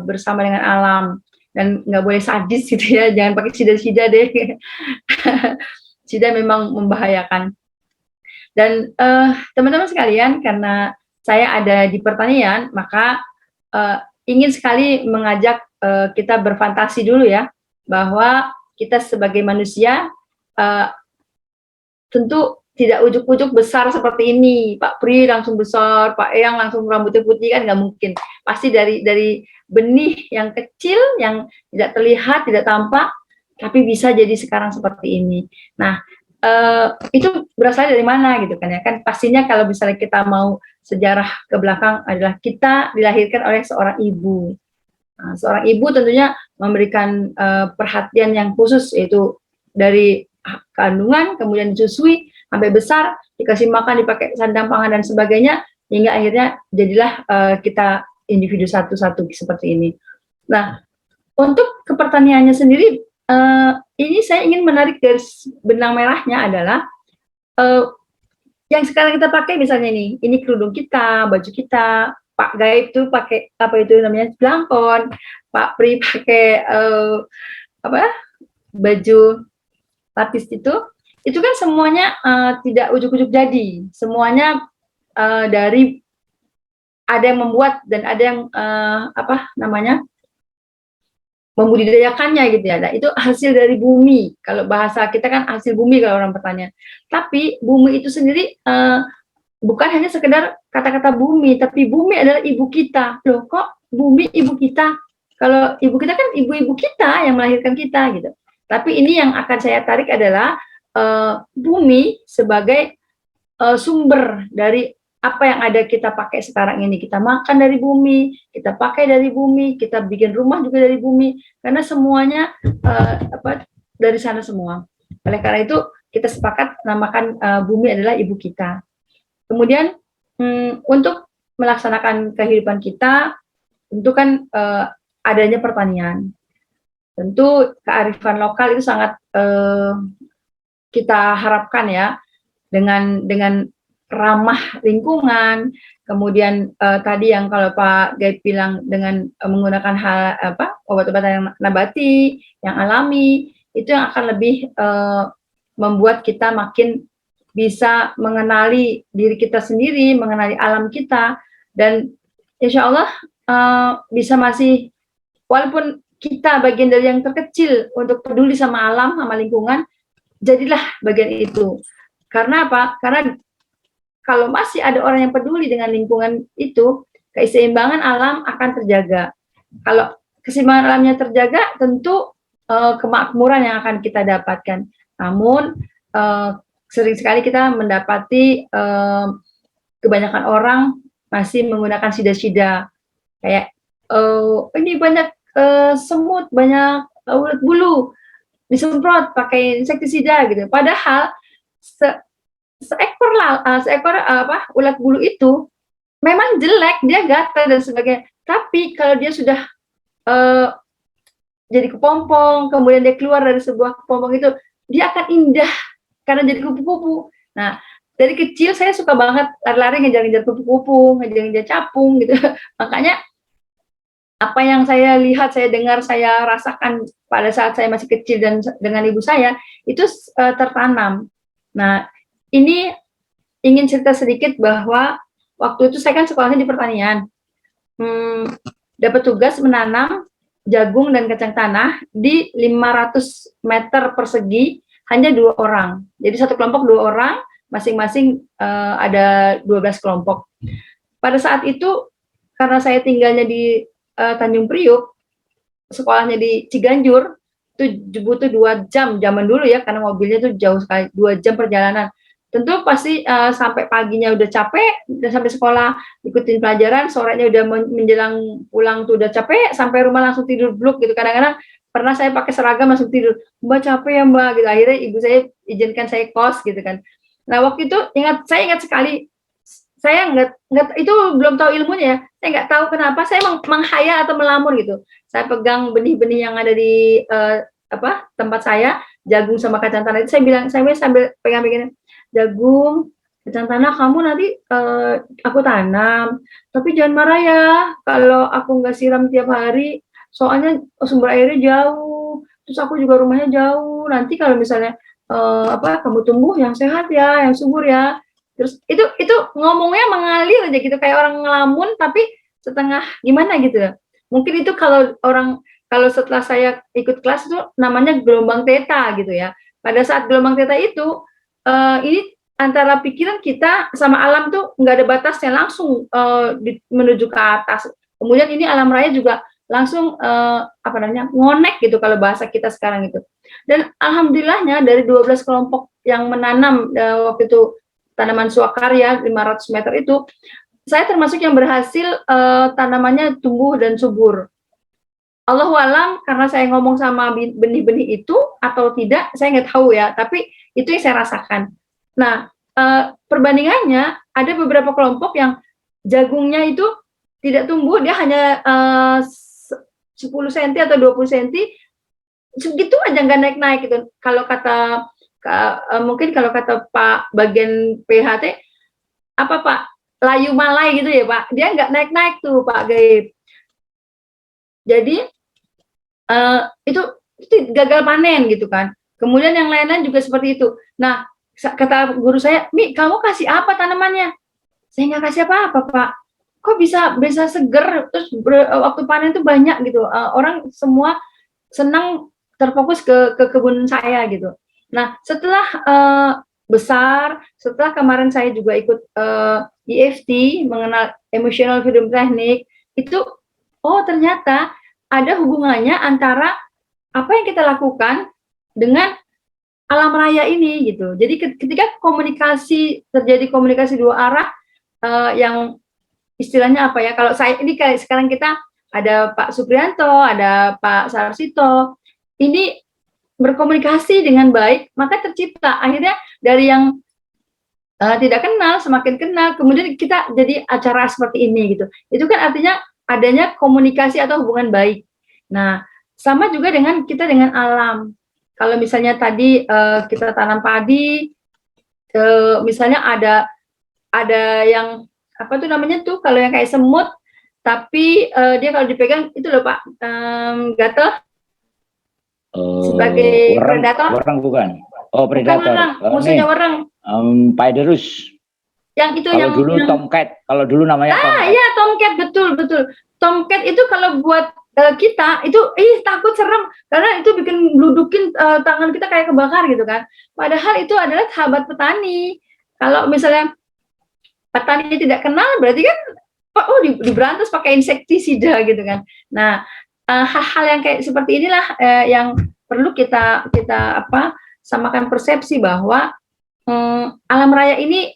bersama dengan alam, dan nggak boleh sadis gitu ya, jangan pakai sida-sida deh. Sida memang membahayakan. Dan teman-teman sekalian, karena saya ada di pertanian, maka ingin sekali mengajak kita berfantasi dulu ya, bahwa kita sebagai manusia tentu tidak ujuk-ujuk besar seperti ini, Pak Pri langsung besar, Pak Eyang langsung rambutnya putih, kan nggak mungkin. Pasti dari benih yang kecil, yang tidak terlihat, tidak tampak, tapi bisa jadi sekarang seperti ini. Nah, itu berasal dari mana gitu kan ya? Kan pastinya kalau misalnya kita mau sejarah ke belakang adalah kita dilahirkan oleh seorang ibu. Nah, seorang ibu tentunya memberikan perhatian yang khusus, yaitu dari kandungan, kemudian disusui, sampai besar, dikasih makan, dipakai sandang pangan dan sebagainya, hingga akhirnya jadilah kita individu satu-satu seperti ini. Nah, untuk kepertaniannya sendiri, ini saya ingin menarik garis benang merahnya adalah yang sekarang kita pakai, misalnya ini kerudung kita, baju kita, Pak Gaib tuh pakai apa itu namanya, blangkon, Pak Pri pakai baju lapis itu kan semuanya tidak ujuk-ujuk jadi, semuanya dari ada yang membuat dan ada yang membudidayakannya gitu ya. Nah, itu hasil dari bumi. Kalau bahasa kita kan hasil bumi kalau orang pertanian. Tapi bumi itu sendiri bukan hanya sekedar kata-kata bumi, tapi bumi adalah ibu kita. Loh, kok bumi ibu kita? Kalau ibu kita kan ibu-ibu kita yang melahirkan kita gitu. Tapi ini yang akan saya tarik adalah bumi sebagai sumber dari apa yang ada kita pakai sekarang ini. Kita makan dari bumi, kita pakai dari bumi, kita bikin rumah juga dari bumi, karena semuanya dari sana semua. Oleh karena itu kita sepakat namakan bumi adalah ibu kita. Kemudian untuk melaksanakan kehidupan kita, tentu kan adanya pertanian. Tentu kearifan lokal itu sangat kita harapkan ya, dengan ramah lingkungan. Kemudian tadi yang kalau Pak Gaib bilang dengan menggunakan obat-obatan yang nabati, yang alami, itu yang akan lebih membuat kita makin bisa mengenali diri kita sendiri, mengenali alam kita, dan insya Allah bisa masih, walaupun kita bagian dari yang terkecil untuk peduli sama alam, sama lingkungan, jadilah bagian itu. Karena apa? Karena kalau masih ada orang yang peduli dengan lingkungan itu, keseimbangan alam akan terjaga. Kalau keseimbangan alamnya terjaga, tentu kemakmuran yang akan kita dapatkan. Namun sering sekali kita mendapati kebanyakan orang masih menggunakan sida-sida. Kayak ini banyak semut, banyak ulat bulu, disemprot pakai insektisida gitu. Padahal seekor ulat bulu itu memang jelek, dia gatal dan sebagainya. Tapi kalau dia sudah jadi kepompong, kemudian dia keluar dari sebuah kepompong itu, dia akan indah karena jadi kupu-kupu. Nah, dari kecil saya suka banget lari-lari ngejar-ngejar kupu-kupu, ngejar-ngejar capung gitu. Makanya apa yang saya lihat, saya dengar, saya rasakan pada saat saya masih kecil dan dengan ibu saya itu tertanam. Nah, ini ingin cerita sedikit bahwa waktu itu saya kan sekolahnya di pertanian. Dapat tugas menanam jagung dan kacang tanah di 500 meter persegi, hanya 2 orang. Jadi satu kelompok 2 orang, masing-masing ada 12 kelompok. Pada saat itu, karena saya tinggalnya di Tanjung Priuk, sekolahnya di Ciganjur, itu butuh 2 jam, zaman dulu ya, karena mobilnya tuh jauh sekali, 2 jam perjalanan. Tentu pasti sampai paginya udah capek, udah sampai sekolah ikutin pelajaran, sorenya udah menjelang pulang tuh udah capek, sampai rumah langsung tidur bluk gitu. Kadang-kadang pernah saya pakai seragam langsung tidur, Mbak capek ya Mbak gitu. Akhirnya ibu saya izinkan saya kos gitu kan. Nah waktu itu saya ingat sekali, saya nggak itu belum tahu ilmunya ya, saya nggak tahu kenapa saya menghayal atau melamun gitu. Saya pegang benih-benih yang ada di tempat saya, jagung sama kacang tanah itu, saya sambil pegang-pegang, jagung, kacang tanah kamu nanti aku tanam, tapi jangan marah ya kalau aku nggak siram tiap hari, soalnya sumber airnya jauh, terus aku juga rumahnya jauh, nanti kalau misalnya kamu tumbuh yang sehat ya, yang subur ya. Terus itu ngomongnya mengalir aja gitu, kayak orang ngelamun tapi setengah gimana gitu. Mungkin itu kalau setelah saya ikut kelas itu namanya gelombang theta gitu ya. Pada saat gelombang theta itu ini antara pikiran kita sama alam tuh nggak ada batasnya, langsung menuju ke atas. Kemudian ini alam raya juga langsung ngonek gitu kalau bahasa kita sekarang itu. Dan alhamdulillahnya dari 12 kelompok yang menanam waktu itu tanaman swakarya 500 meter itu, saya termasuk yang berhasil tanamannya tumbuh dan subur. Allahu alam, karena saya ngomong sama benih-benih itu atau tidak, saya nggak tahu ya, tapi itu yang saya rasakan. Nah, perbandingannya ada beberapa kelompok yang jagungnya itu tidak tumbuh, dia hanya 10 cm atau 20 cm, segitu aja nggak naik-naik gitu. Kalau kata mungkin kalau kata Pak bagian PHT, apa Pak, layu malai gitu ya Pak, dia nggak naik-naik tuh Pak Gaib. Jadi itu gagal panen gitu kan. Kemudian yang lain-lain juga seperti itu. Nah, kata guru saya, Mi, kamu kasih apa tanamannya? Saya nggak kasih apa-apa Pak. Kok bisa seger, terus waktu panen itu banyak gitu. Orang semua senang terfokus ke kebun saya gitu. Nah, setelah besar, setelah kemarin saya juga ikut EFT, mengenal Emotional Freedom Technique, itu ternyata ada hubungannya antara apa yang kita lakukan dengan alam raya ini gitu. Jadi ketika terjadi komunikasi 2 arah, yang istilahnya apa ya, kalau saya ini kayak sekarang kita ada Pak Supriyanto, ada Pak Sarsito, ini berkomunikasi dengan baik, maka tercipta akhirnya dari yang tidak kenal semakin kenal, kemudian kita jadi acara seperti ini gitu. Itu kan artinya adanya komunikasi atau hubungan baik. Nah, sama juga dengan kita dengan alam. Kalau misalnya tadi kita tanam padi, misalnya ada yang apa tuh namanya tuh, kalau yang kayak semut, tapi dia kalau dipegang itu loh Pak, gatel. Sebagai predator. Wereng bukan? Oh, predator. Bukan wereng, musuhnya wereng. Paederus. Yang itu kalau yang dulu tomcat, kalau dulu namanya tomcat. Iya, tomcat, betul. Tomcat itu kalau buat kita itu takut, serem, karena itu bikin bludukin tangan kita kayak kebakar gitu kan. Padahal itu adalah sahabat petani. Kalau misalnya petani tidak kenal, berarti kan diberantas pakai insektisida gitu kan. Nah, hal-hal yang kayak seperti inilah yang perlu kita samakan persepsi bahwa alam raya ini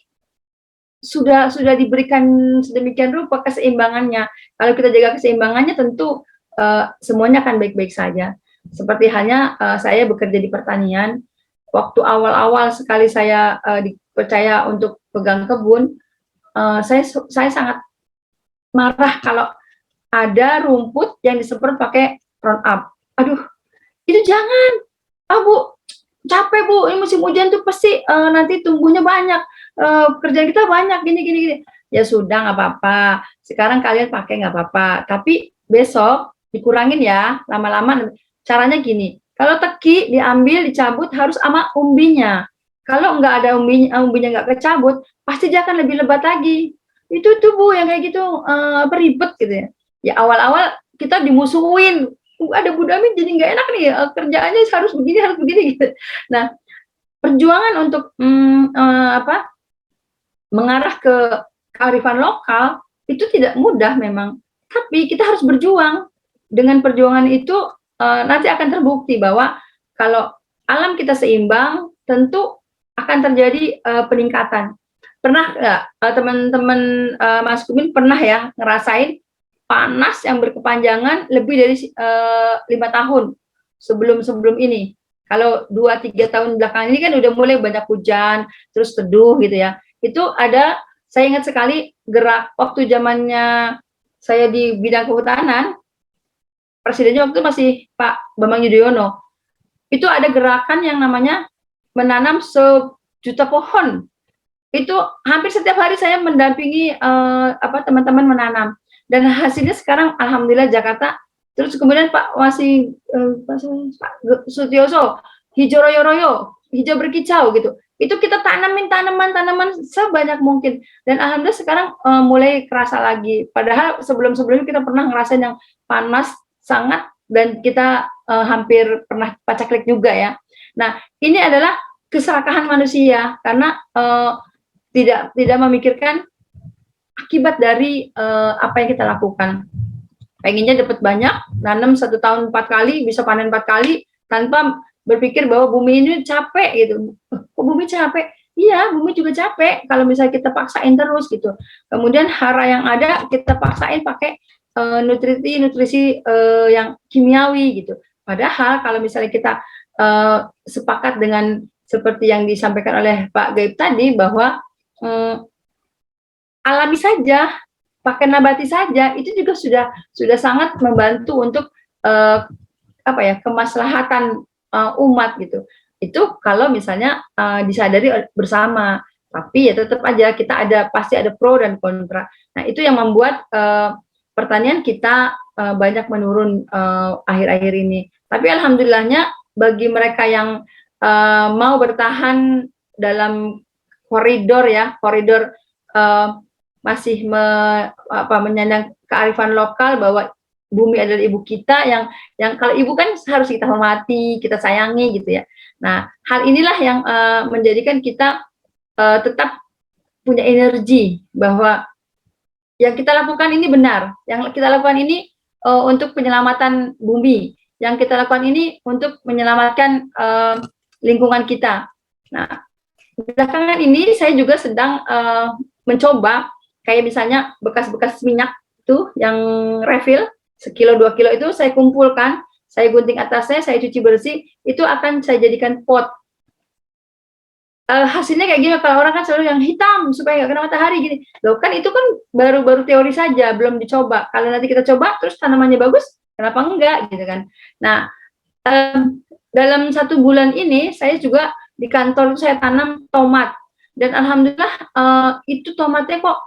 sudah diberikan sedemikian rupa keseimbangannya. Kalau kita jaga keseimbangannya, tentu semuanya akan baik-baik saja. Seperti halnya saya bekerja di pertanian, waktu awal-awal sekali saya dipercaya untuk pegang kebun, saya sangat marah kalau ada rumput yang disemprot pakai Roundup. Aduh, itu jangan. Bu, capek Bu, ini musim hujan tuh pasti nanti tumbuhnya banyak, kerjaan kita banyak, gini. Ya sudah, nggak apa-apa. Sekarang kalian pakai nggak apa-apa. Tapi besok dikurangin ya, lama-lama. Caranya gini, kalau teki diambil, dicabut harus sama umbinya. Kalau nggak ada umbinya nggak kecabut, pasti dia akan lebih lebat lagi. Itu tuh Bu, yang kayak gitu ribet gitu ya. Ya awal-awal kita dimusuhin, ada Bu Damin jadi nggak enak nih, kerjaannya harus begini gitu. Nah, perjuangan untuk mengarah ke kearifan lokal itu tidak mudah memang, tapi kita harus berjuang. Dengan perjuangan itu nanti akan terbukti bahwa kalau alam kita seimbang, tentu akan terjadi peningkatan. Pernah nggak teman-teman Mas Kumin pernah ya ngerasain panas yang berkepanjangan lebih dari 5 tahun sebelum ini? Kalau 2-3 tahun belakangan ini kan udah mulai banyak hujan, terus teduh gitu ya. Itu ada, saya ingat sekali gerak waktu zamannya saya di bidang kehutanan, presidennya waktu itu masih Pak Bambang Yudhoyono. Itu ada gerakan yang namanya menanam 1.000.000 pohon. Itu hampir setiap hari saya mendampingi teman-teman menanam. Dan hasilnya sekarang alhamdulillah Jakarta, terus kemudian Pak Sutioso, hijau royo-royo, hijau berkicau gitu. Itu kita tanamin tanaman sebanyak mungkin. Dan alhamdulillah sekarang mulai kerasa lagi. Padahal sebelum-sebelumnya kita pernah ngerasain yang panas sangat, dan kita hampir pernah pacaklik juga ya. Nah, ini adalah keserakahan manusia karena tidak memikirkan akibat dari apa yang kita lakukan. Pengennya dapat banyak, nanam 1 tahun 4 kali, bisa panen 4 kali, tanpa berpikir bahwa bumi ini capek gitu. Kok bumi capek? Iya, bumi juga capek kalau misalnya kita paksain terus gitu. Kemudian hara yang ada kita paksain pakai nutrisi yang kimiawi gitu. Padahal kalau misalnya kita sepakat dengan seperti yang disampaikan oleh Pak Gaib tadi, bahwa alami saja, pakai nabati saja, itu juga sudah sangat membantu untuk kemaslahatan umat gitu. Itu kalau misalnya disadari bersama. Tapi ya tetap aja kita pasti ada pro dan kontra. Nah, itu yang membuat pertanian kita banyak menurun akhir-akhir ini. Tapi alhamdulillahnya bagi mereka yang mau bertahan dalam koridor masih menyandang kearifan lokal, bahwa bumi adalah ibu kita, yang kalau ibu kan harus kita hormati, kita sayangi gitu ya. Nah, hal inilah yang menjadikan kita tetap punya energi bahwa yang kita lakukan ini benar, yang kita lakukan ini untuk penyelamatan bumi, yang kita lakukan ini untuk menyelamatkan lingkungan kita. Nah, belakangan ini saya juga sedang mencoba, kayak misalnya bekas-bekas minyak tuh yang refill 1-2 kilo itu saya kumpulkan, saya gunting atasnya, saya cuci bersih, itu akan saya jadikan pot. Hasilnya kayak gini, kalau orang kan selalu yang hitam supaya nggak kena matahari gini. Loh, kan itu kan baru teori saja, belum dicoba. Kalau nanti kita coba terus tanamannya bagus, kenapa enggak gitu kan. Nah, dalam 1 bulan ini saya juga di kantor saya tanam tomat, dan alhamdulillah itu tomatnya kok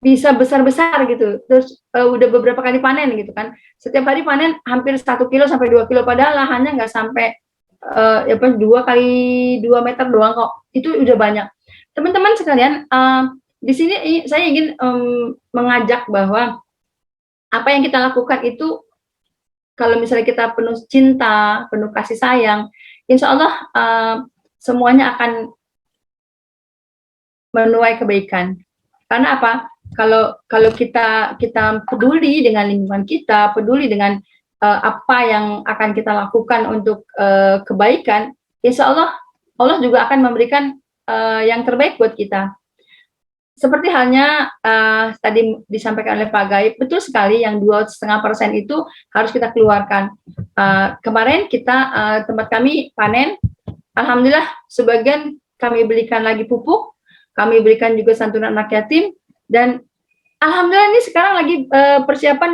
bisa besar-besar gitu. Terus udah beberapa kali panen gitu kan. Setiap hari panen hampir 1 kilo sampai 2 kilo, padahal lahannya nggak sampai 2 kali 2 meter doang kok. Itu udah banyak. Teman-teman sekalian, di sini saya ingin mengajak bahwa apa yang kita lakukan itu kalau misalnya kita penuh cinta, penuh kasih sayang, insya Allah semuanya akan menuai kebaikan. Karena apa? Kalau kita peduli dengan lingkungan kita, peduli dengan apa yang akan kita lakukan untuk kebaikan, insya Allah Allah juga akan memberikan yang terbaik buat kita. Seperti halnya tadi disampaikan oleh Pak Gaib, betul sekali yang 2,5% itu harus kita keluarkan. Kemarin kita tempat kami panen, alhamdulillah sebagian kami belikan lagi pupuk, kami berikan juga santunan anak yatim, dan alhamdulillah ini sekarang lagi persiapan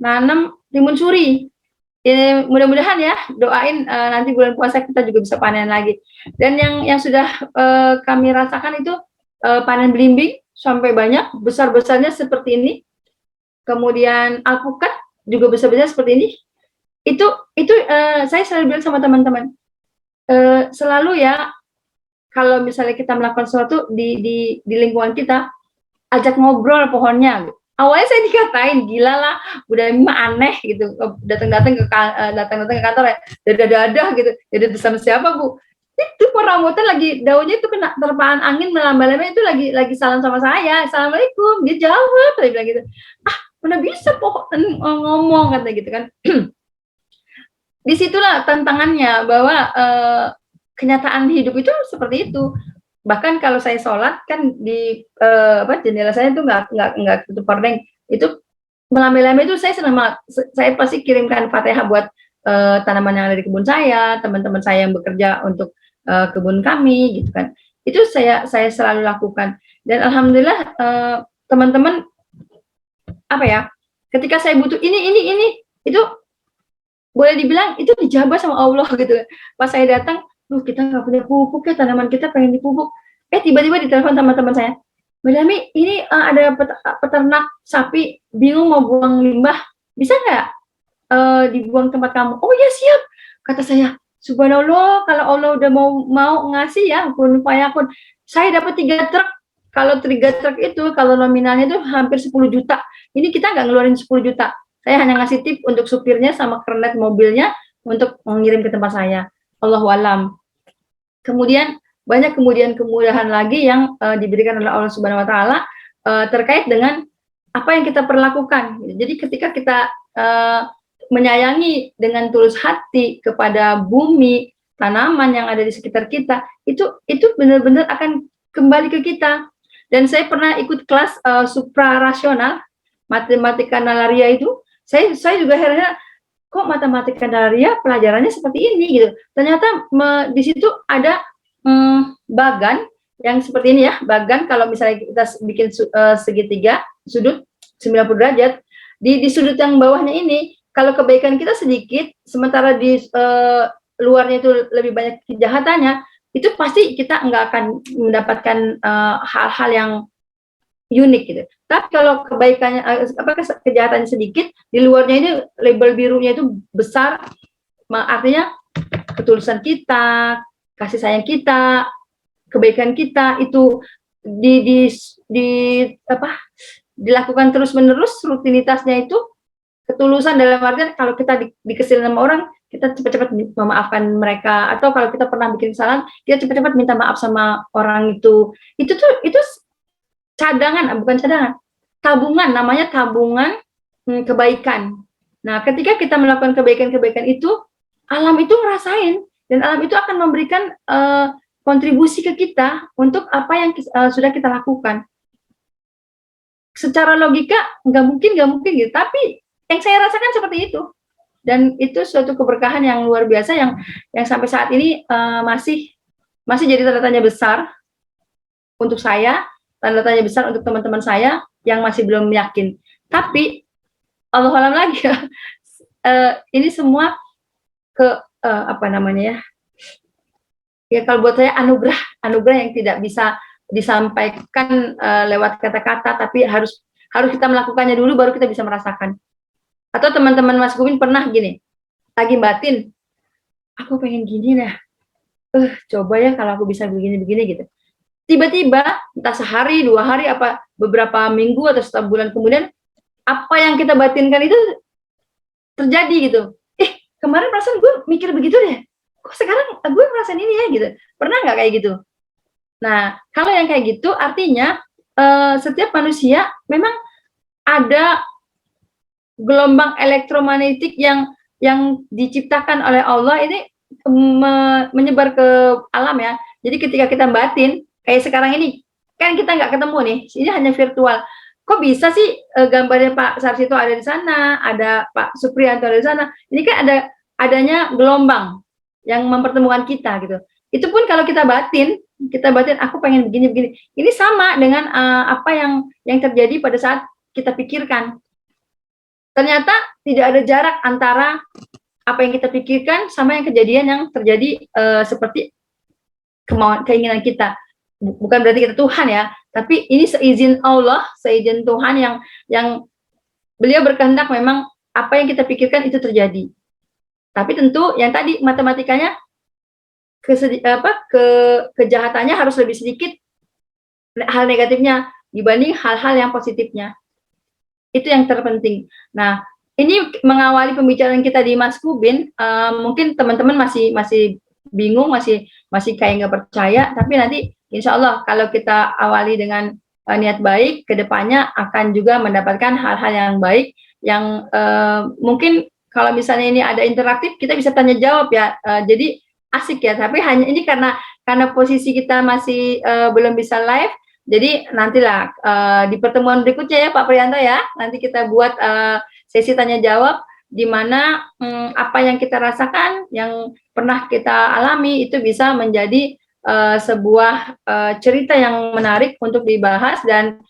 nanam timun suri. Ya, mudah-mudahan ya, doain nanti bulan puasa kita juga bisa panen lagi. Dan yang sudah kami rasakan itu panen belimbing sampai banyak, besar-besarnya seperti ini. Kemudian alpukat juga besar-besar seperti ini. Itu saya selalu bilang sama teman-teman, selalu ya, kalau misalnya kita melakukan sesuatu di lingkungan kita, ajak ngobrol pohonnya. Awalnya saya dikatain gila lah, udah mah aneh gitu, datang-datang ke kantor ya, dadah-dadah gitu, jadi sama siapa Bu? Itu pohon rambutan lagi daunnya itu kena terpaan angin melambai-lambai, itu lagi salam sama saya, assalamualaikum, dia jawab, saya bilang gitu, mana bisa pohon ngomong katanya gitu kan. Disitulah tantangannya bahwa kenyataan hidup itu seperti itu. Bahkan kalau saya sholat kan di jendela saya itu nggak tutup hordeng, itu melambai-lambai itu saya senang banget. Saya pasti kirimkan Fatihah buat tanaman yang ada di kebun saya, teman-teman saya yang bekerja untuk kebun kami gitu kan. Itu saya selalu lakukan, dan alhamdulillah teman-teman apa ya, ketika saya butuh ini itu boleh dibilang itu dijabah sama Allah gitu. Pas saya datang, kita nggak punya pupuk ya, tanaman kita pengen dipupuk. Tiba-tiba ditelepon sama teman saya, Mbak Dami, ini ada peternak sapi bingung mau buang limbah, bisa nggak dibuang tempat kamu? Oh ya siap, kata saya. Subhanallah, kalau Allah udah mau ngasih ya, kun fayakun. Saya dapat 3 truk. Kalau 3 truk itu, kalau nominalnya itu hampir 10 juta. Ini kita nggak ngeluarin 10 juta. Saya hanya ngasih tip untuk supirnya sama kernet mobilnya untuk mengirim ke tempat saya. Allahu alam. Kemudian banyak kemudahan lagi yang diberikan oleh Allah Subhanahu wa taala terkait dengan apa yang kita perlakukan. Jadi ketika kita menyayangi dengan tulus hati kepada bumi, tanaman yang ada di sekitar kita, itu benar-benar akan kembali ke kita. Dan saya pernah ikut kelas suprarasional matematika nalaria itu. Saya juga heran, kok matematika nalaria pelajarannya seperti ini gitu. Ternyata di situ ada bagan yang seperti ini ya, bagan kalau misalnya kita bikin segitiga sudut 90 derajat, di sudut yang bawahnya ini kalau kebaikan kita sedikit, sementara di luarnya itu lebih banyak kejahatannya, itu pasti kita nggak akan mendapatkan hal-hal yang unik gitu. Tapi kalau kebaikannya kejahatannya sedikit, di luarnya ini label birunya itu besar, artinya ketulusan kita, kasih sayang kita, kebaikan kita itu dilakukan terus-menerus, rutinitasnya itu ketulusan dalam artian kalau kita dikesilin sama orang, kita cepat-cepat memaafkan mereka, atau kalau kita pernah bikin kesalahan, kita cepat-cepat minta maaf sama orang itu. Itu cadangan, bukan cadangan, tabungan, namanya tabungan kebaikan. Nah, ketika kita melakukan kebaikan-kebaikan itu, alam itu ngerasain, dan alam itu akan memberikan kontribusi ke kita untuk apa yang sudah kita lakukan. Secara logika nggak mungkin gitu, tapi yang saya rasakan seperti itu, dan itu suatu keberkahan yang luar biasa yang sampai saat ini masih jadi tanda tanya besar untuk saya, tanda tanya besar untuk teman-teman saya yang masih belum yakin. Tapi Allah alam lagi ya, ini semua apa namanya ya, kalau buat saya anugerah yang tidak bisa disampaikan lewat kata-kata, tapi harus kita melakukannya dulu baru kita bisa merasakan. Atau teman-teman Mas Gumin pernah gini, lagi batin, aku pengen gini nah, coba ya kalau aku bisa begini-begini gitu. Tiba-tiba entah sehari, 2 hari, apa beberapa minggu atau 1 bulan kemudian, apa yang kita batinkan itu terjadi gitu. Kemarin perasaan gue mikir begitu deh, kok sekarang gue ngerasain ini ya gitu. Pernah nggak kayak gitu? Nah, kalau yang kayak gitu artinya setiap manusia memang ada gelombang elektromagnetik yang diciptakan oleh Allah ini menyebar ke alam ya. Jadi ketika kita batin, kayak sekarang ini kan kita nggak ketemu nih, ini hanya virtual. Kok bisa sih gambarnya Pak Sarsito ada di sana, ada Pak Supriyanto ada di sana. Ini kan adanya gelombang yang mempertemukan kita gitu. Itu pun kalau kita batin aku pengen begini. Ini sama dengan apa yang terjadi pada saat kita pikirkan. Ternyata tidak ada jarak antara apa yang kita pikirkan sama yang kejadian yang terjadi seperti keinginan kita. Bukan berarti kita Tuhan ya, tapi ini seizin Allah, seizin Tuhan yang beliau berkehendak memang apa yang kita pikirkan itu terjadi. Tapi tentu yang tadi matematikanya kejahatannya harus lebih sedikit hal negatifnya dibanding hal-hal yang positifnya. Itu yang terpenting. Nah, ini mengawali pembicaraan kita di Mas Kubin, mungkin teman-teman masih bingung, masih kayak nggak percaya, tapi nanti insya Allah kalau kita awali dengan niat baik, kedepannya akan juga mendapatkan hal-hal yang baik, yang mungkin kalau misalnya ini ada interaktif, kita bisa tanya jawab ya, jadi asik ya. Tapi hanya ini karena posisi kita masih belum bisa live, jadi nantilah di pertemuan berikutnya ya Pak Priyanto ya, nanti kita buat sesi tanya jawab di mana apa yang kita rasakan, yang pernah kita alami itu bisa menjadi sebuah cerita yang menarik untuk dibahas, dan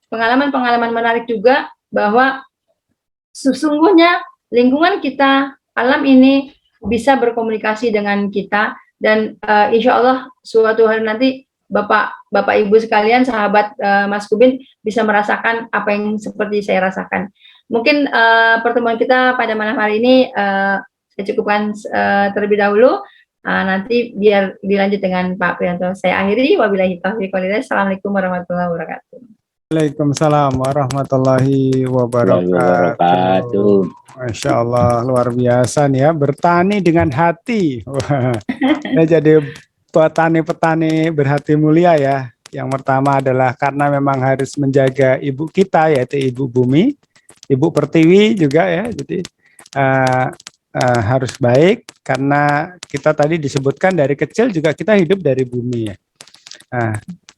pengalaman-pengalaman menarik juga bahwa sesungguhnya lingkungan kita, alam ini bisa berkomunikasi dengan kita, dan insya Allah suatu hari nanti Bapak Ibu sekalian, sahabat Mas Kubin bisa merasakan apa yang seperti saya rasakan. Mungkin pertemuan kita pada malam hari ini saya cukupkan terlebih dahulu. Nanti biar dilanjut dengan Pak Priyanto. Saya akhiri. Wabillahi taufiq walhidayah. Assalamualaikum warahmatullahi wabarakatuh. Waalaikumsalam warahmatullahi wabarakatuh. Masya Allah, luar biasa nih ya, bertani dengan hati. Wah, ini jadi petani berhati mulia ya. Yang pertama adalah karena memang harus menjaga ibu kita, yaitu ibu bumi, ibu pertiwi juga ya. Jadi harus baik, karena kita tadi disebutkan dari kecil juga kita hidup dari bumi ya.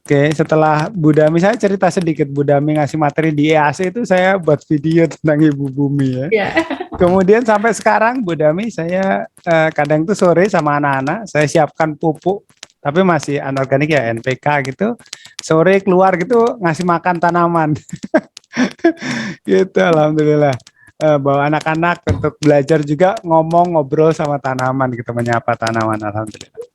Oke, setelah Bu Dami, saya cerita sedikit. Bu Dami ngasih materi di EAC itu, saya buat video tentang ibu bumi ya. Yeah. Kemudian sampai sekarang Bu Dami, saya kadang tuh sore sama anak-anak saya siapkan pupuk, tapi masih anorganik ya, NPK gitu. Sore keluar gitu ngasih makan tanaman. Gitu, alhamdulillah. Bawa anak-anak untuk belajar juga, ngobrol sama tanaman gitu, menyapa tanaman, alhamdulillah.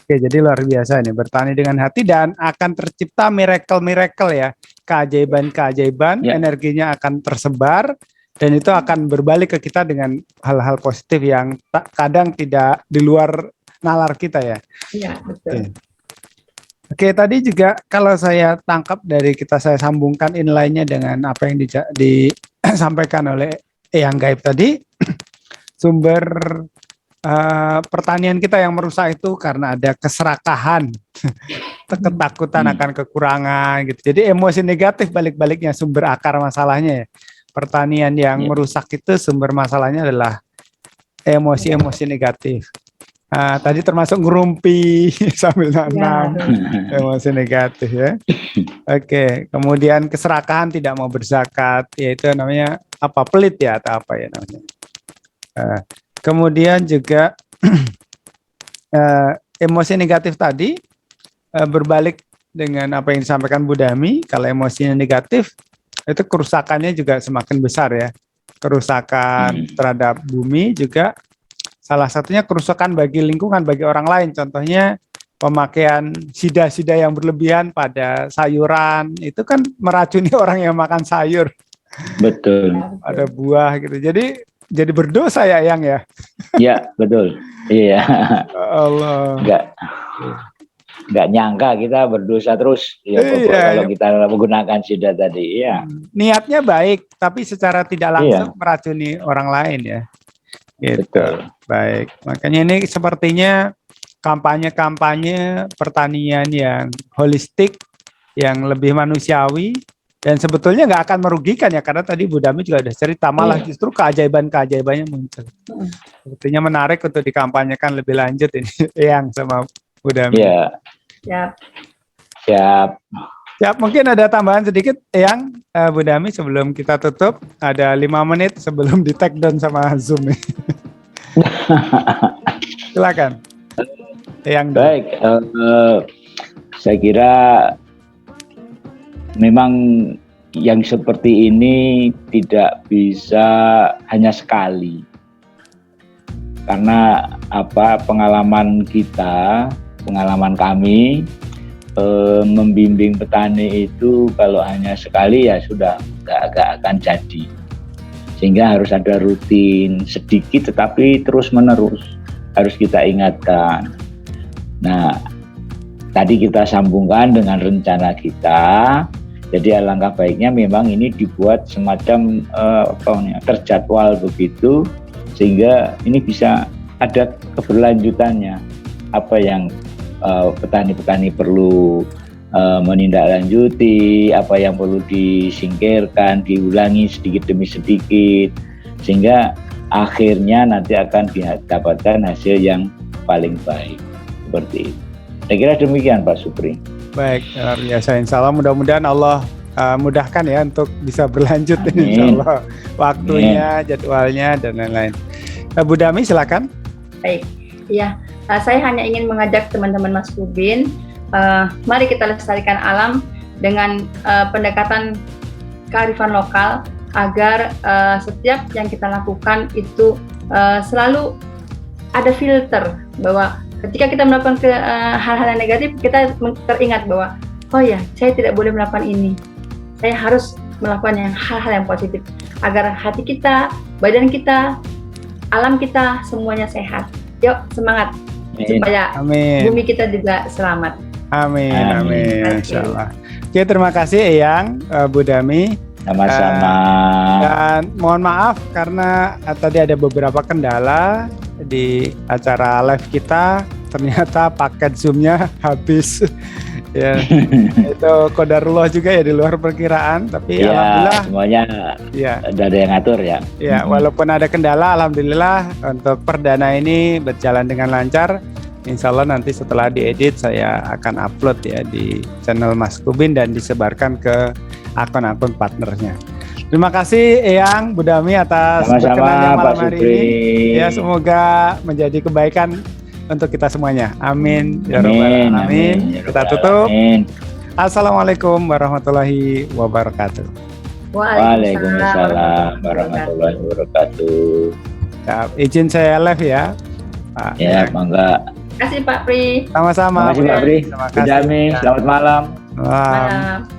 Oke, jadi luar biasa ini, bertani dengan hati, dan akan tercipta miracle ya, keajaiban, energinya akan tersebar, dan itu akan berbalik ke kita dengan hal-hal positif yang kadang tidak di luar nalar kita ya. Iya, betul. Oke, tadi juga kalau saya tangkap dari saya sambungkan inline-nya dengan apa yang disampaikan oleh Eyang Gaib tadi, sumber pertanian kita yang merusak itu karena ada keserakahan, ketakutan akan kekurangan gitu. Jadi emosi negatif balik-baliknya sumber akar masalahnya ya. Pertanian yang merusak itu sumber masalahnya adalah emosi-emosi negatif. Tadi termasuk ngerumpi sambil nanam, emosi negatif ya. Oke, kemudian keserakahan, tidak mau berzakat, yaitu namanya apa, pelit ya atau apa ya namanya. Kemudian juga emosi negatif tadi berbalik dengan apa yang disampaikan Bu Dami. Kalau emosinya negatif, itu kerusakannya juga semakin besar ya. Kerusakan terhadap bumi juga, salah satunya kerusakan bagi lingkungan, bagi orang lain. Contohnya pemakaian sida-sida yang berlebihan pada sayuran, itu kan meracuni orang yang makan sayur. Betul. Ada buah gitu. Jadi berdosa ya, Yang ya? Ya, betul. Iya. Allah. Enggak. nggak nyangka kita berdosa terus ya Iya. kalau kita menggunakan sidat tadi ya. Niatnya baik, tapi secara tidak langsung Iya. meracuni orang lain ya. Gitu. Betul. Baik. Makanya ini sepertinya kampanye-kampanye pertanian yang holistik, yang lebih manusiawi, dan sebetulnya nggak akan merugikan ya, karena tadi Bu Dami juga ada cerita, malah Iya. justru keajaiban-keajaibannya muncul. Sepertinya menarik untuk dikampanyekan lebih lanjut ini, yang sama Bu Dami. Iya. Siap. Siap. Ya, mungkin ada tambahan sedikit yang Bu Dami sebelum kita tutup, ada 5 menit sebelum di take down sama Zoom nih. Silakan. Yang Baik, saya kira memang yang seperti ini tidak bisa hanya sekali, karena pengalaman kita, pengalaman kami membimbing petani itu kalau hanya sekali ya sudah nggak akan jadi, sehingga harus ada rutin sedikit tetapi terus menerus harus kita ingatkan. Nah, tadi kita sambungkan dengan rencana kita. Jadi alangkah baiknya memang ini dibuat semacam terjadwal begitu, sehingga ini bisa ada keberlanjutannya. Apa yang petani-petani perlu menindaklanjuti, apa yang perlu disingkirkan, diulangi sedikit demi sedikit, sehingga akhirnya nanti akan didapatkan hasil yang paling baik. Seperti itu. Saya kira demikian Pak Supri. Baik, luar biasa. Insya Allah mudah-mudahan Allah mudahkan ya untuk bisa berlanjut ini, insya Allah waktunya, jadwalnya dan lain-lain. Bu Dami silakan. Baik, ya saya hanya ingin mengajak teman-teman Mas Rubin, mari kita lestarikan alam dengan pendekatan kearifan lokal agar setiap yang kita lakukan itu selalu ada filter, bahwa ketika kita melakukan hal-hal yang negatif, kita teringat bahwa oh ya, saya tidak boleh melakukan ini. Saya harus melakukan hal-hal yang positif agar hati kita, badan kita, alam kita semuanya sehat. Yuk semangat. Amin. Supaya bumi kita juga selamat. Amin. Insyaallah. Oke, terima kasih Eyang, Bu Dami. Sama-sama. Dan mohon maaf karena tadi ada beberapa kendala di acara live kita, ternyata paket Zoom-nya habis. Ya, itu qadarullah juga ya, di luar perkiraan, tapi ya, alhamdulillah semuanya ya ada yang ngatur ya. Ya, walaupun ada kendala, alhamdulillah untuk perdana ini berjalan dengan lancar. Insya Allah nanti setelah diedit saya akan upload ya di channel Mas Kubin dan disebarkan ke akun-akun partnernya. Terima kasih Eyang, Bu Dami atas berkenannya malam hari ini. Ya, semoga menjadi kebaikan untuk kita semuanya. Amin. Ya Rabbal Alamin. Kita tutup. Assalamualaikum warahmatullahi wabarakatuh. Waalaikumsalam warahmatullahi wabarakatuh. Ya, izin saya live ya, Pak. Ya, mangga. Terima kasih Pak Pri. Sama-sama. Terima kasih Pak Pri. Terima kasih. Selamat malam. Malam.